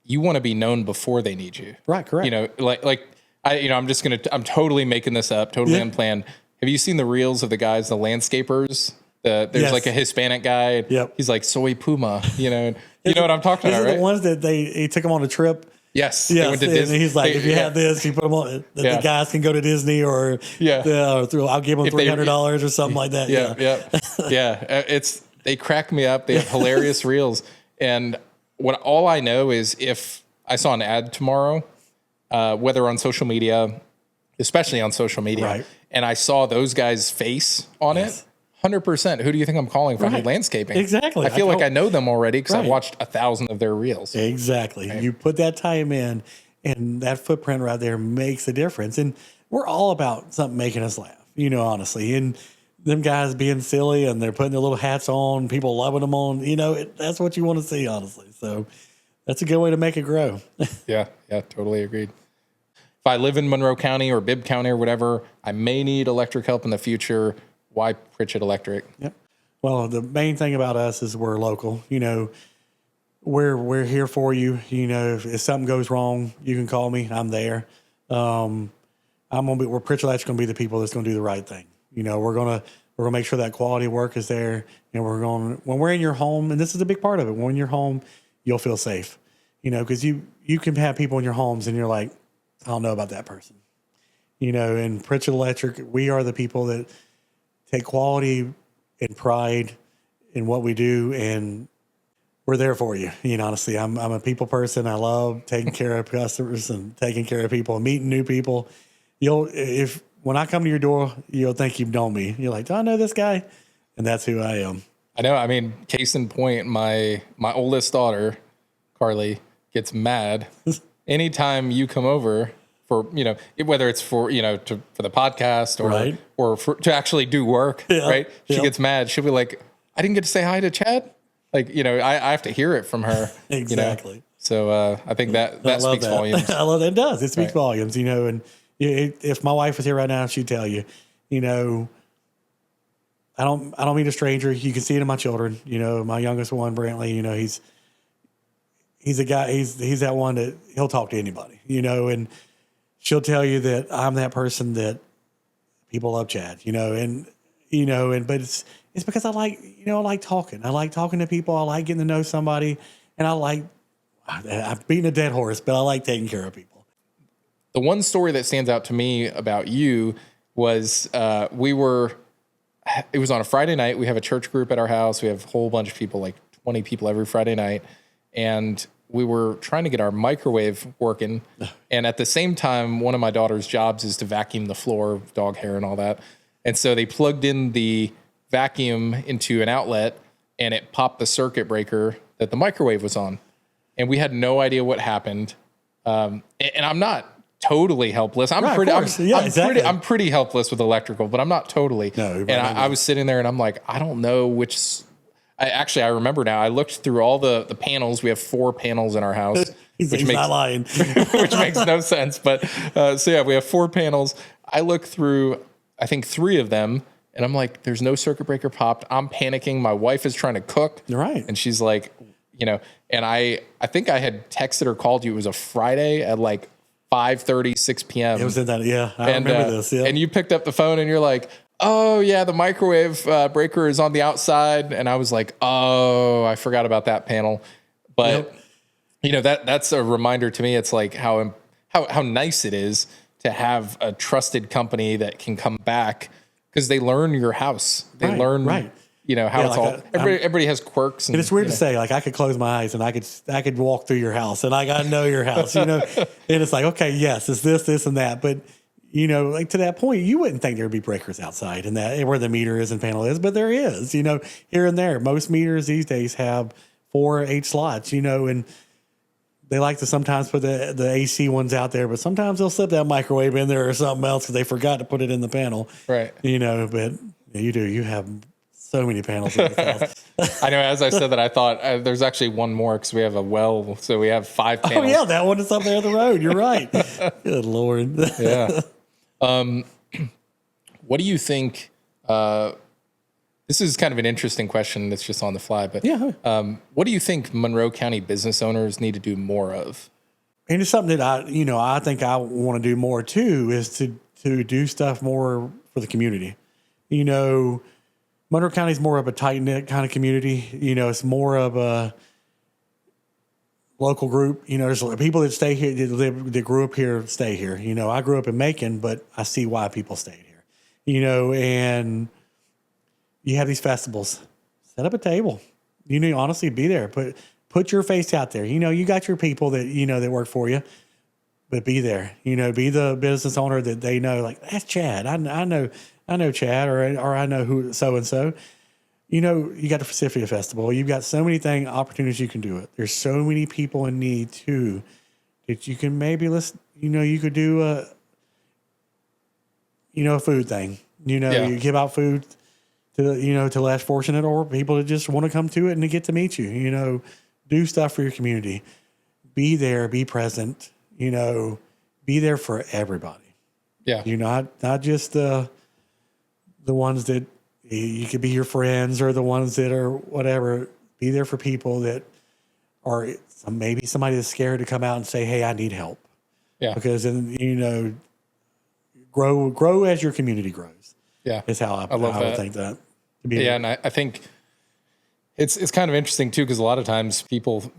you want to be known before they need you. Right. Correct. I'm totally making this up, totally unplanned. Have you seen the reels of the guys, the landscapers? There's like a Hispanic guy. Yep. He's like soy puma, you know what I'm talking about, right? The ones that he took them on a trip. Yes. They went to Disney. He's like, if you have this, you put them on. The guys can go to Disney or I'll give them $300 or something like that. They crack me up. They have hilarious reels. And all I know is if I saw an ad tomorrow, whether on social media, especially on social media, and I saw those guys' face on it, 100%. Who do you think I'm calling from landscaping? Exactly. I feel like I know them already because I've watched 1,000 of their reels. Exactly. Right. You put that time in, and that footprint right there makes a difference. And we're all about something making us laugh, honestly. And them guys being silly and they're putting their little hats on, people loving them on, that's what you want to see, honestly. So that's a good way to make it grow. Yeah, totally agreed. If I live in Monroe County or Bibb County or whatever, I may need electric help in the future. Why Pritchett Electric? Yep. Well, the main thing about us is we're local. We're here for you. If something goes wrong, you can call me. I'm there. We're Pritchett Electric's going to be the people that's going to do the right thing. We're gonna make sure that quality work is there, and when we're in your home, and this is a big part of it. When we're in your home, you'll feel safe. Because you can have people in your homes, and you're like, I don't know about that person. And Pritchett Electric, we are the people that take quality and pride in what we do, and we're there for you. Honestly, I'm a people person. I love taking care of customers and taking care of people and meeting new people. When I come to your door, you'll think you've known me. You're like, do I know this guy? And that's who I am. I know. I mean, case in point, my oldest daughter, Carly, gets mad anytime you come over. For whether it's for for the podcast or to actually do work, right? She gets mad. She'll be like, "I didn't get to say hi to Chad." I have to hear it from her. Exactly. So I think that speaks volumes. I love that. It does. It speaks volumes. And if my wife was here right now, she'd tell you. I don't mean a stranger. You can see it in my children. My youngest one, Brantley. He's a guy. He's that one that he'll talk to anybody. And she'll tell you that I'm that person that people love Chad, but it's because I like talking. I like talking to people. I like getting to know somebody, and I'm beating a dead horse, but I like taking care of people. The one story that stands out to me about you was it was on a Friday night. We have a church group at our house. We have a whole bunch of people, like 20 people every Friday night. And we were trying to get our microwave working. And at the same time, one of my daughter's jobs is to vacuum the floor, dog hair and all that. And so they plugged in the vacuum into an outlet and it popped the circuit breaker that the microwave was on. And we had no idea what happened. And I'm not totally helpless. I'm pretty helpless with electrical, but I'm not totally. No, and I was sitting there and I'm like, I don't know which. I remember now. I looked through all the panels. We have 4 panels in our house, which makes not lying, which makes no sense. But so yeah, we have 4 panels. I looked through, I think 3 of them, and I'm like, there's no circuit breaker popped. I'm panicking. My wife is trying to cook, right? And she's like, and I think I had texted or called you. It was a Friday at like 5:30, 6 p.m. It was in that, yeah. I remember this. Yeah. And you picked up the phone and you're like, oh yeah, the microwave breaker is on the outside. And I was like, oh, I forgot about that panel. But that's a reminder to me. It's like how nice it is to have a trusted company that can come back because they learn your house. They learn how it's all. Everybody has quirks. And it's weird to say, like, I could close my eyes and I could walk through your house and I know your house, and it's like, okay, yes, it's this and that. But, like to that point, you wouldn't think there'd be breakers outside and that where the meter is and panel is, but there is, here and there. Most meters these days have 4 or 8 slots, and they like to sometimes put the AC ones out there, but sometimes they'll slip that microwave in there or something else because they forgot to put it in the panel. Right. But you have so many panels in the house. I know. As I said that, I thought there's actually one more because we have a well, so we have 5 panels. Oh yeah, that one is up there on the road. You're right. Good Lord. Yeah. What do you think? This is kind of an interesting question that's just on the fly, but what do you think Monroe County business owners need to do more of? And it's something that I think I want to do more too, is to do stuff more for the community. Monroe County is more of a tight-knit kind of community. It's more of a local group. There's people that stay here, that grew up here, stay here. I grew up in Macon, but I see why people stayed here. And you have these festivals. Set up a table. Honestly, be there. Put your face out there. You got your people that, that work for you, but be there. Be the business owner that they know, like, that's Chad. I know Chad, or I know who so-and-so. You got the Pacific Festival. You've got so many opportunities you can do it. There's so many people in need too that you can maybe you could do a food thing. You give out food to less fortunate or people that just want to come to it and to get to meet you. Do stuff for your community. Be there, be present, be there for everybody. Yeah. Not just the ones that you could be your friends or the ones that are whatever. Be there for people that are maybe somebody that's scared to come out and say, hey, I need help. Yeah. Because then, grow as your community grows. Yeah. Is how I would think that. Yeah. And I think it's kind of interesting too, because a lot of times people,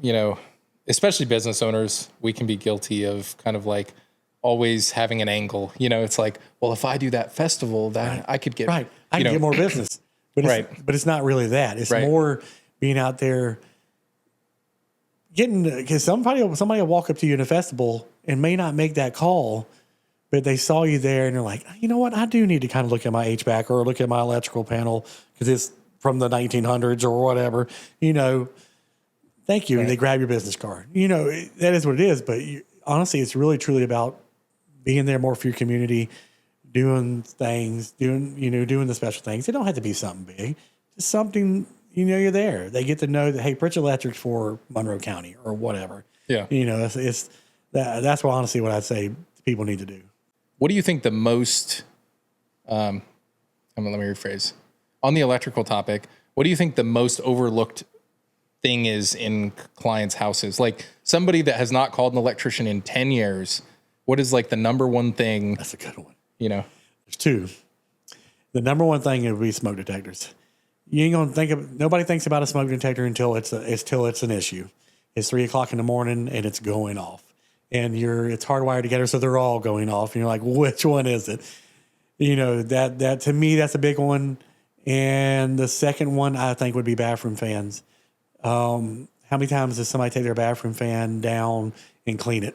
especially business owners, we can be guilty of kind of like always having an angle. It's like, well, if I do that festival, that I could get I can get more business. But it's not really that. It's more being out there because somebody will walk up to you in a festival and may not make that call, but they saw you there and they're like, you know what? I do need to kind of look at my HVAC or look at my electrical panel because it's from the 1900s or whatever. Thank you. Right. And they grab your business card. That is what it is. But honestly, it's really truly about being there more for your community, doing things, doing the special things. It don't have to be something big, just something, you're there. They get to know that, hey, Pritchett Electric's for Monroe County or whatever. Yeah. It's that's what honestly what I'd say people need to do. What do you think the most, let me rephrase, on the electrical topic, what do you think the most overlooked thing is in clients' houses? Like somebody that has not called an electrician in 10 years, what is like the number one thing? That's a good one. There's 2. The number one thing would be smoke detectors. You ain't gonna nobody thinks about a smoke detector until it's an issue. It's 3:00 in the morning and it's going off, and it's hardwired together, so they're all going off. And you're like, which one is it? You know, that to me, that's a big one. And the second one I think would be bathroom fans. How many times does somebody take their bathroom fan down and clean it?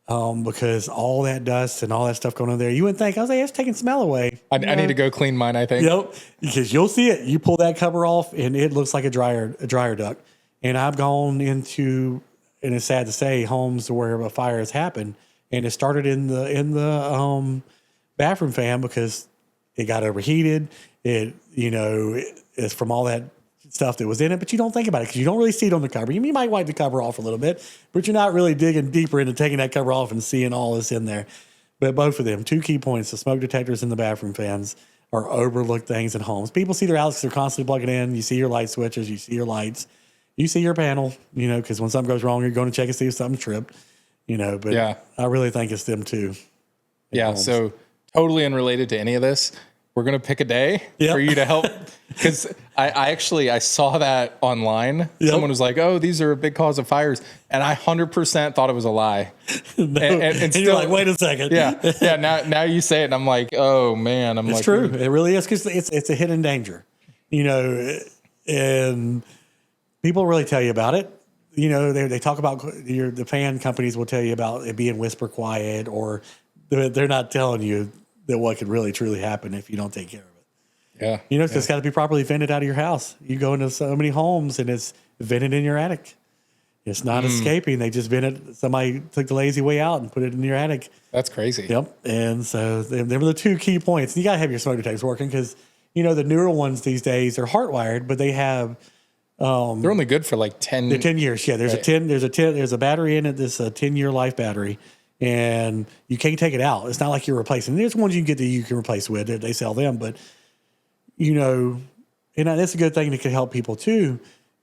Because all that dust and all that stuff going on there, you wouldn't think, I was like, it's taking smell away. I need to go clean mine, I think. Yep. Because you'll see it. You pull that cover off and it looks like a dryer duct. And I've gone into, and it's sad to say, homes where a fire has happened, and it started in the bathroom fan because it got overheated. It's from all that stuff that was in it, but you don't think about it because you don't really see it on the cover. You might wipe the cover off a little bit, but you're not really digging deeper into taking that cover off and seeing all this in there. But both of them, 2 key points, the smoke detectors and the bathroom fans are overlooked things in homes. People see their outlets, they're constantly plugging in. You see your light switches, you see your lights, you see your panel, because when something goes wrong, you're going to check and see if something's tripped, but yeah. I really think it's them too. Yeah. Homes. So totally unrelated to any of this, we're going to pick a day for you to help. Because I saw that online. Yep. Someone was like, oh, these are a big cause of fires. And I 100% thought it was a lie. No. And still, you're like, wait a second. Yeah. Now you say it and I'm like, oh man. It's true. It really is, because it's a hidden danger, and people really tell you about it. They talk about the fan companies will tell you about it being whisper quiet, or they're not telling you that what could really truly happen if you don't take care of it. Yeah. It's got to be properly vented out of your house. You go into so many homes and it's vented in your attic. It's not escaping. They just vented. Somebody took the lazy way out and put it in your attic. That's crazy. Yep. And so them are the 2 key points. You got to have your smoke detectors working because, the newer ones these days are hardwired, but they have. They're only good for like 10. They're 10 years. Yeah. There's a battery in it. This 10-year life battery. And you can't take it out. It's not like you're replacing. There's ones you can get that you can replace with. They sell them, but and that's a good thing that could help people too.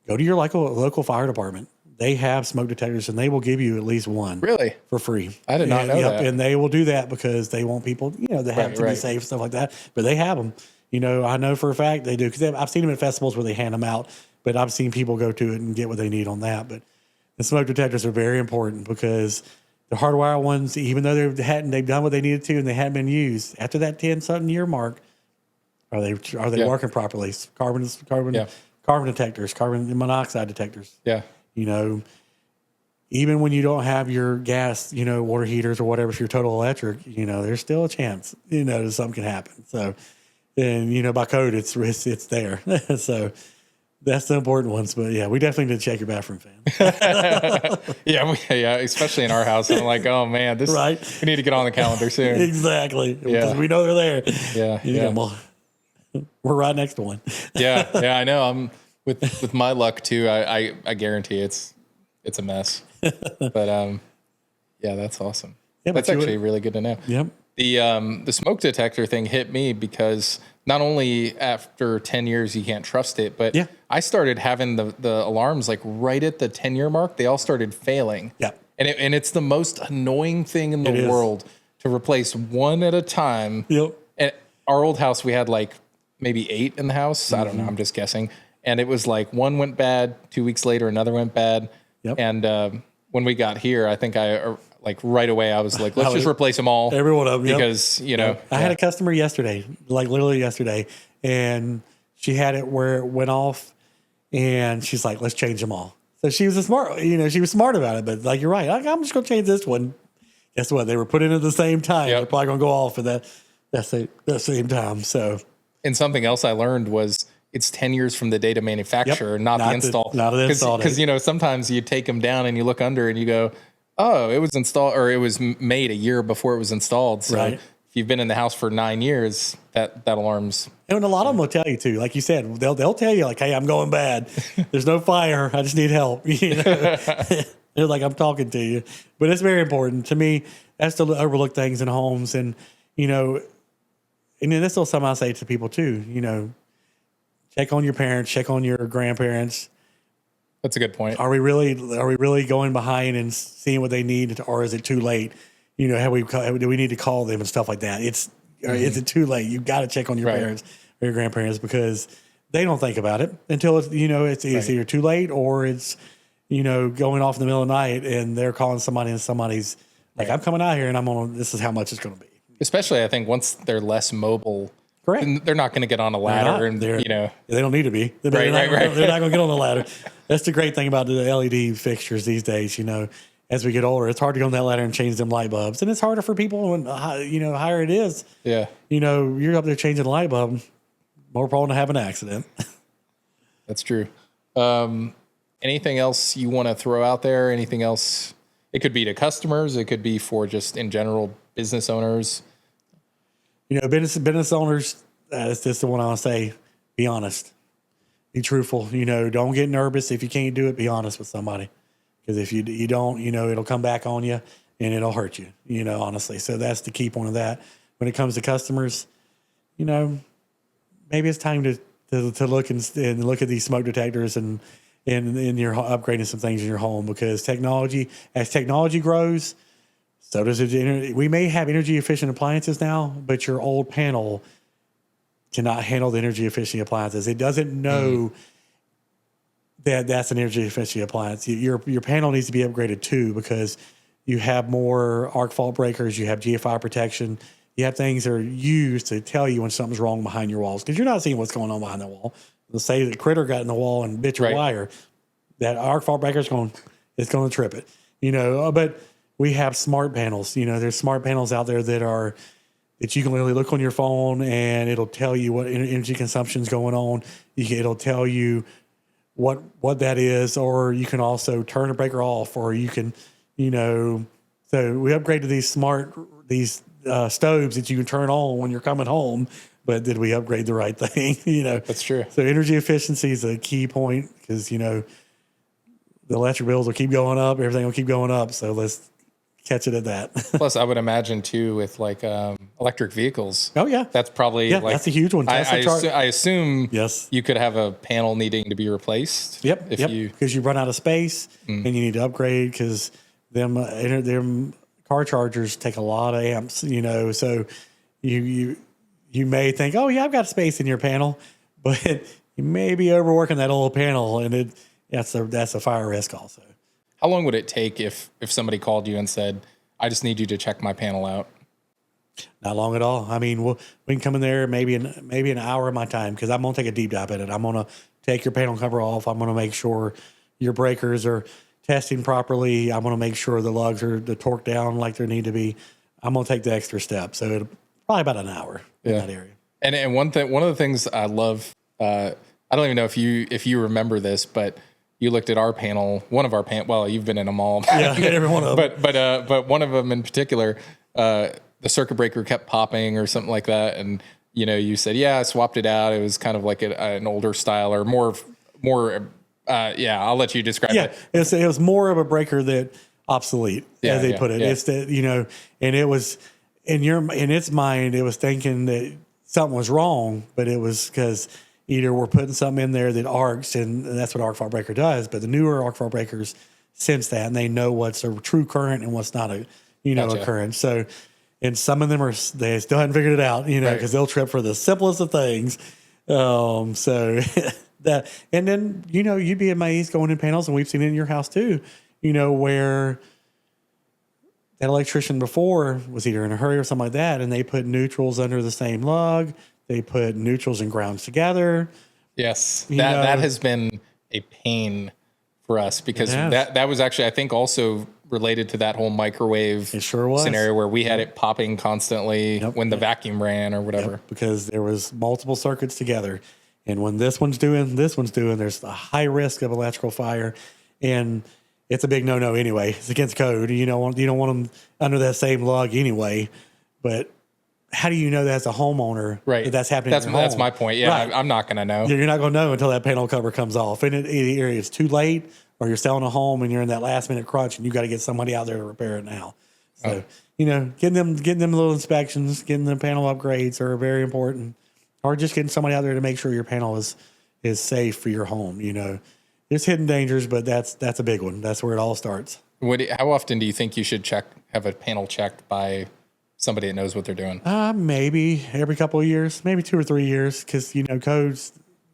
Go to your local fire department. They have smoke detectors, and they will give you at least one. Really? For free. I did not know that. And they will do that because they want people, they have to be safe, stuff like that. But they have them. I know for a fact they do, because I've seen them at festivals where they hand them out. But I've seen people go to it and get what they need on that. But the smoke detectors are very important because the hardwire ones, even though they've done what they needed to and they hadn't been used, after that 10-something year mark, are they working properly? Carbon detectors, carbon monoxide detectors. Yeah. Even when you don't have your gas, water heaters or whatever, if you're total electric, there's still a chance, that something can happen. So, and by code, it's there. So that's the important ones. But yeah, we definitely need to check your bathroom fan. Yeah, especially in our house. I'm like, oh man, we need to get on the calendar soon. Exactly. Yeah. Because we know they're there. Yeah. Well, we're right next to one. Yeah, I know. I'm with my luck too. I guarantee it's a mess. But yeah, that's awesome. Yeah, that's actually really good to know. Yep. The smoke detector thing hit me because not only after 10 years you can't trust it, but I started having the alarms like right at the 10-year mark. They all started failing. Yeah. And it's the most annoying thing in the world to replace one at a time. Yep. And our old house, we had like maybe 8 in the house. I don't know. I'm just guessing. And it was like one went bad, 2 weeks later, another went bad. Yep. And when we got here, I think like right away, I was like, let's just replace them all. Every one of them. Because, I had a customer yesterday, like literally yesterday, and she had it where it went off, and she's like, let's change them all. So she was she was smart about it, but like, you're right. I'm just going to change this one. Guess what? They were put in at the same time. They're probably going to go off at that same time. So, and something else I learned was it's 10 years from the date of manufacture, not the install. Not the install. Because, sometimes you take them down and you look under and you go, oh, it was installed, or it was made a year before it was installed. So if you've been in the house for 9 years, that alarm's. And a lot of them will tell you too, like you said, they'll tell you like, hey, I'm going bad. There's no fire. I just need help. They're like, I'm talking to you. But it's very important to me. That's to overlook things in homes, and and then this is something I say to people too. Check on your parents, check on your grandparents. That's a good point. Are we really going behind and seeing what they need, or is it too late? Do we need to call them and stuff like that? Is it too late? You got to check on your parents or your grandparents, because they don't think about it until it's either too late, or it's going off in the middle of the night and they're calling somebody and somebody's like, I'm coming out here and this is how much it's going to be. Especially, I think once they're less mobile, Correct. then they're not going to get on a ladder, and They're- you know, They don't need to be. They're Right. They're not going to get on the ladder. That's the great thing about the LED fixtures these days. You know, as we get older, it's hard to go on that ladder and change them light bulbs, and it's harder for people when higher it is. yeah, You know, you're up there changing a light bulb, more prone to have an accident. that's true. Anything else you want to throw out there? Anything else? It could be to customers. It could be for just in general business owners. You know, business owners. That's just the one I want to say. Be honest. Be truthful. You know, don't get nervous if you can't do it. Be honest with somebody, because if you don't, you know, it'll come back on you and it'll hurt you. You know, honestly. So that's the key point of that. When it comes to customers, you know, maybe it's time to look and look at these smoke detectors and you're upgrading some things in your home, because as technology grows, so does it. We may have energy efficient appliances now, but your old panel cannot handle the energy efficient appliances. It doesn't know that that's an energy efficient appliance. Your panel needs to be upgraded too, because you have more arc fault breakers, you have GFI protection, you have things that are used to tell you when something's wrong behind your walls, because you're not seeing what's going on behind the wall. Let's say the critter got in the wall and bit your wire. That arc fault breaker is going to trip it. You know, but we have smart panels. You know, there's smart panels out there that you can literally look on your phone and it'll tell you what energy consumption is going on. It'll tell you what that is, or you can also turn the breaker off, or you can, you know. So we upgraded these stoves that you can turn on when you're coming home. But did we upgrade the right thing? You know, That's true. So energy efficiency is a key point, because, you know, the electric bills will keep going up. Everything will keep going up. So let's catch it at that. Plus, I would imagine too with like electric vehicles. Oh yeah, That's probably that's a huge one. I assume Yes. you could have a panel needing to be replaced. Yep. Because you run out of space and you need to upgrade, because them car chargers take a lot of amps. You know, so you may think, oh yeah, I've got space in your panel, but you may be overworking that old panel, and that's a fire risk also. How long would it take if somebody called you and said, I just need you to check my panel out? Not long at all. I mean, we can come in there maybe an hour of my time, because I'm going to take a deep dive in it. I'm going to take your panel cover off. I'm going to make sure your breakers are testing properly. I'm going to make sure the lugs are the torque down like they need to be. I'm going to take the extra step. So it'll probably about an hour in that area. And one of the things I love, I don't even know if you remember this, but you looked at one of our panel. Well, you've been in them all. Yeah, every one of them. But one of them in particular, the circuit breaker kept popping or something like that, and you know, you said, yeah, I swapped it out. It was kind of like an older style, or more. I'll let you describe it. It was more of a breaker that obsolete, as they put it. Yeah. It's that, you know, and it was in its mind, it was thinking that something was wrong, but it was because either we're putting something in there that arcs, and that's what arc fault breaker does. But the newer arc fault breakers sense that, and they know what's a true current and what's not a current. So, and some of them they still haven't figured it out, you know, because they'll trip for the simplest of things. So that, and then, you know, you'd be amazed going in panels, and we've seen it in your house too, you know, where that electrician before was either in a hurry or something like that, and they put neutrals under the same lug. They put neutrals and grounds together. Yes, that has been a pain for us, because that was actually, I think, also related to that whole microwave scenario where we had it popping constantly when the vacuum ran or whatever. Because there was multiple circuits together, and when this one's doing, there's a high risk of electrical fire, and it's a big no-no anyway. It's against code. You don't want them under that same lug anyway. But how do you know that as a homeowner that's happening? That's my point. Yeah, right. I'm not going to know. You're not going to know until that panel cover comes off, and either it's too late, or you're selling a home and you're in that last minute crunch, and you got to get somebody out there to repair it now. So you know, getting them little inspections, getting the panel upgrades are very important, or just getting somebody out there to make sure your panel is safe for your home. You know, there's hidden dangers, but that's a big one. That's where it all starts. How often do you think you should have a panel checked by somebody that knows what they're doing? Maybe every couple of years, maybe 2 or 3 years, because, you know,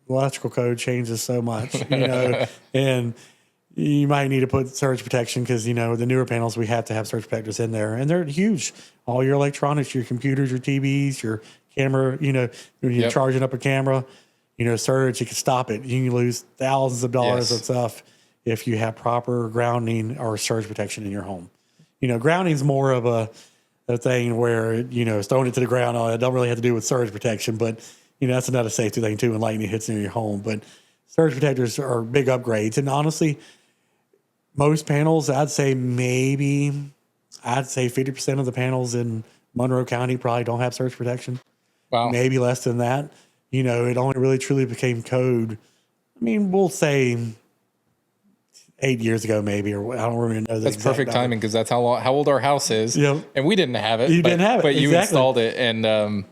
electrical code changes so much, you know, and you might need to put surge protection because, the newer panels, we have to have surge protectors in there. And they're huge. All your electronics, your computers, your TVs, your camera, when you're charging up a camera, surge, you can stop it. You can lose thousands of dollars of stuff if you have proper grounding or surge protection in your home. Grounding is more of a thing where, it's throwing it to the ground. It don't really have to do with surge protection, but, that's another safety thing too when lightning hits near your home. But surge protectors are big upgrades. And honestly, most panels, I'd say 50% of the panels in Monroe County probably don't have surge protection. Wow. Maybe less than that. It only really truly became code. I mean, we'll say 8 years ago, maybe, or I don't really know. That's perfect timing because that's how old our house is. Yep. And we didn't have it. You didn't have it, but you exactly. installed it, and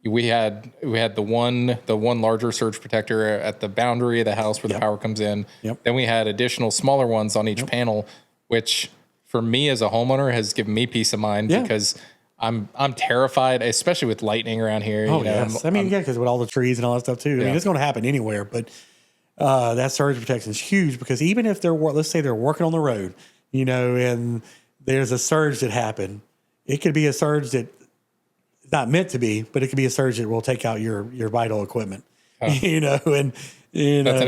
we had the one larger surge protector at the boundary of the house where the power comes in. Yep. Then we had additional smaller ones on each panel, which for me as a homeowner has given me peace of mind because I'm terrified, especially with lightning around here. Oh, yes. Because with all the trees and all that stuff too. I mean, it's going to happen anywhere, but that surge protection is huge because even if let's say they're working on the road, and there's a surge that happened, it could be a surge that it's not meant to be, but it could be a surge that will take out your vital equipment, and that's an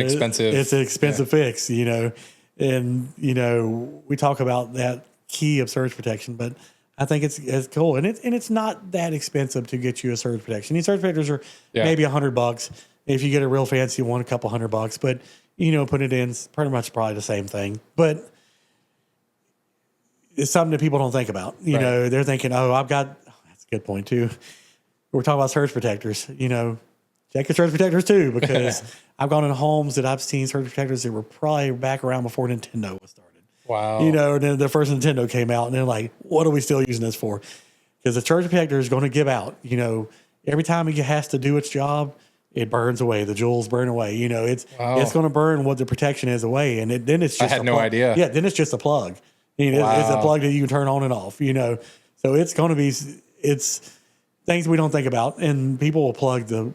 expensive. It's an expensive fix, and we talk about that key of surge protection, but I think it's cool, and it's not that expensive to get you a surge protection. These surge protectors are maybe $100. If you get a real fancy one, a couple $100, but put it in pretty much probably the same thing. But it's something that people don't think about. They're thinking, that's a good point too. We're talking about surge protectors. Check your surge protectors too, because I've gone in homes that I've seen surge protectors that were probably back around before Nintendo was started. Wow. Then the first Nintendo came out, and they're like, "What are we still using this for?" Because the surge protector is going to give out. Every time it has to do its job, it burns away. The joules burn away. It's going to burn what the protection is away, and then it's just. I had no idea. Yeah, then it's just a plug. It's a plug that you can turn on and off. So it's going to be things we don't think about, and people will plug the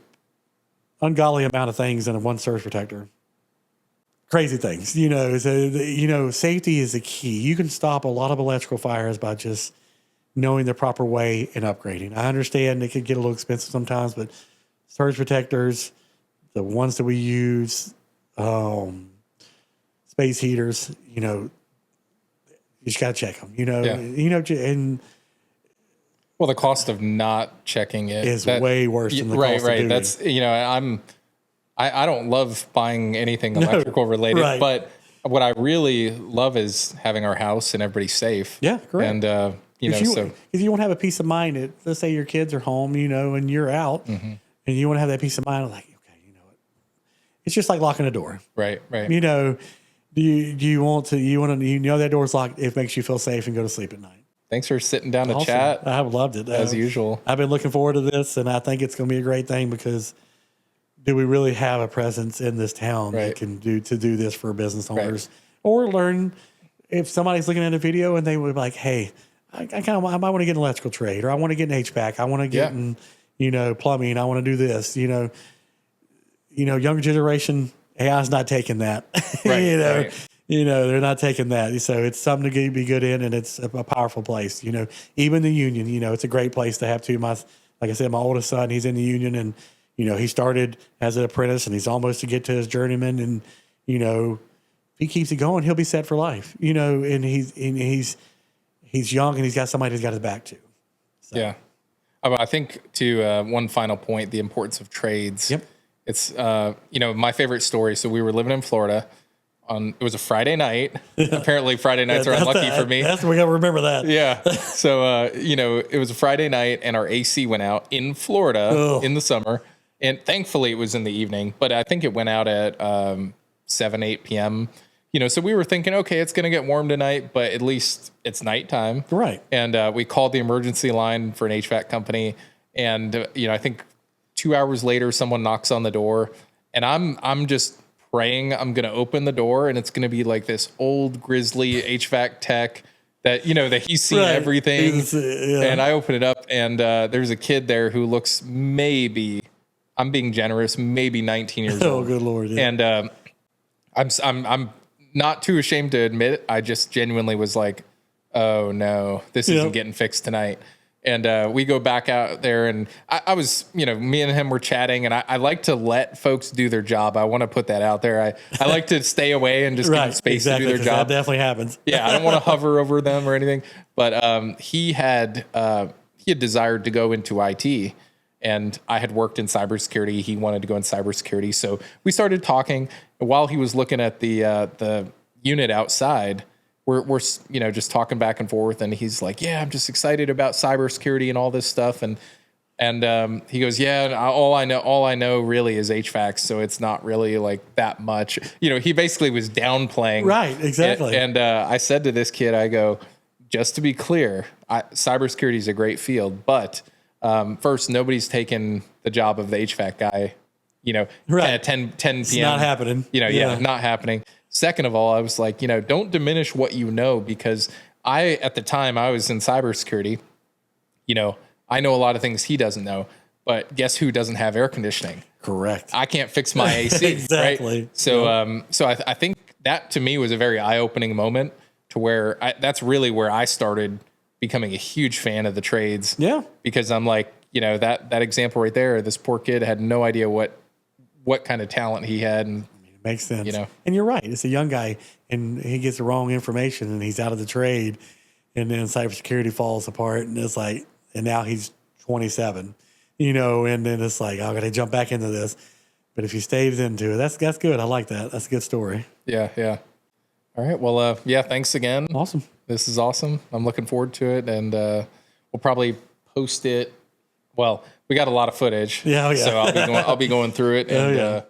ungodly amount of things in one surge protector. Crazy things, So safety is the key. You can stop a lot of electrical fires by just knowing the proper way and upgrading. I understand it could get a little expensive sometimes, but surge protectors, the ones that we use, space heaters, you just got to check them, and well, the cost of not checking it is way worse than the cost of doing it. That's, I don't love buying anything electrical related, but what I really love is having our house and everybody safe. Yeah, correct. And, because you won't have a peace of mind. Let's say your kids are home, and you're out, and you want to have that peace of mind. Like, okay, what? It's just like locking a door. Right. Do you want to, that door's locked. It makes you feel safe and go to sleep at night. Thanks for sitting down to chat. I've loved it. As usual. I've been looking forward to this, and I think it's going to be a great thing because do we really have a presence in this town that can do this for business owners or learn if somebody's looking at a video and they would be like, hey, I might want to get an electrical trade, or I want to get an HVAC. I want to get in, plumbing. I want to do this, younger generation, AI's not taking that, Right. They're not taking that. So it's something to be good in, and it's a powerful place. Even the union, it's a great place to have too. Like I said, my oldest son, he's in the union, and he started as an apprentice, and he's almost to get to his journeyman. And if he keeps it going, he'll be set for life. And he's young, and he's got somebody who's got his back too. So. Yeah, I think to one final point, the importance of trades. Yep. It's my favorite story. So we were living in Florida. It was a Friday night. Apparently Friday nights are unlucky for me. That's we got to remember that. Yeah. So, it was a Friday night and our AC went out in Florida in the summer. And thankfully it was in the evening, but I think it went out at 7, 8 p.m. So we were thinking, okay, it's going to get warm tonight, but at least it's nighttime. Right. And we called the emergency line for an HVAC company. And, I think 2 hours later, someone knocks on the door, and I'm just praying I'm going to open the door and it's going to be like this old grizzly HVAC tech that, that he's seen everything. And I open it up and there's a kid there who looks maybe, I'm being generous, maybe 19 years old. Oh, good Lord. Yeah. And I'm not too ashamed to admit it, I just genuinely was like, oh no, this isn't getting fixed tonight. And we go back out there, and I was, me and him were chatting, and I like to let folks do their job. I want to put that out there. I like to stay away and just give them space to do their job. That definitely happens. Yeah, I don't want to hover over them or anything. But he had desired to go into IT, and I had worked in cybersecurity. He wanted to go in cybersecurity, so we started talking. While he was looking at the unit outside, we're just talking back and forth, and he's like, "Yeah, I'm just excited about cybersecurity and all this stuff." And he goes, "Yeah, all I know really is HVAC, so it's not really like that much." He basically was downplaying. Right, exactly. And I said to this kid, I go, "Just to be clear, cybersecurity is a great field, but first, nobody's taken the job of the HVAC guy." At 10 p.m. It's not happening. Not happening. Second of all, I was like, don't diminish what you know, because at the time I was in cybersecurity, I know a lot of things he doesn't know, but guess who doesn't have air conditioning? Correct. I can't fix my AC. Exactly. Right? So, I think that to me was a very eye-opening moment to where that's really where I started becoming a huge fan of the trades. Yeah. Because I'm like, that example right there, this poor kid had no idea what kind of talent he had. And it makes sense. And you're right. It's a young guy, and he gets the wrong information, and he's out of the trade, and then cybersecurity falls apart, and it's like, and now he's 27, and then it's like, I got to jump back into this. But if he stays into it, that's good. I like that. That's a good story. Yeah. Yeah. All right. Well, thanks again. Awesome. This is awesome. I'm looking forward to it. And we'll probably post it. Well, we got a lot of footage. Yeah. Oh, yeah. So I'll be going through it. And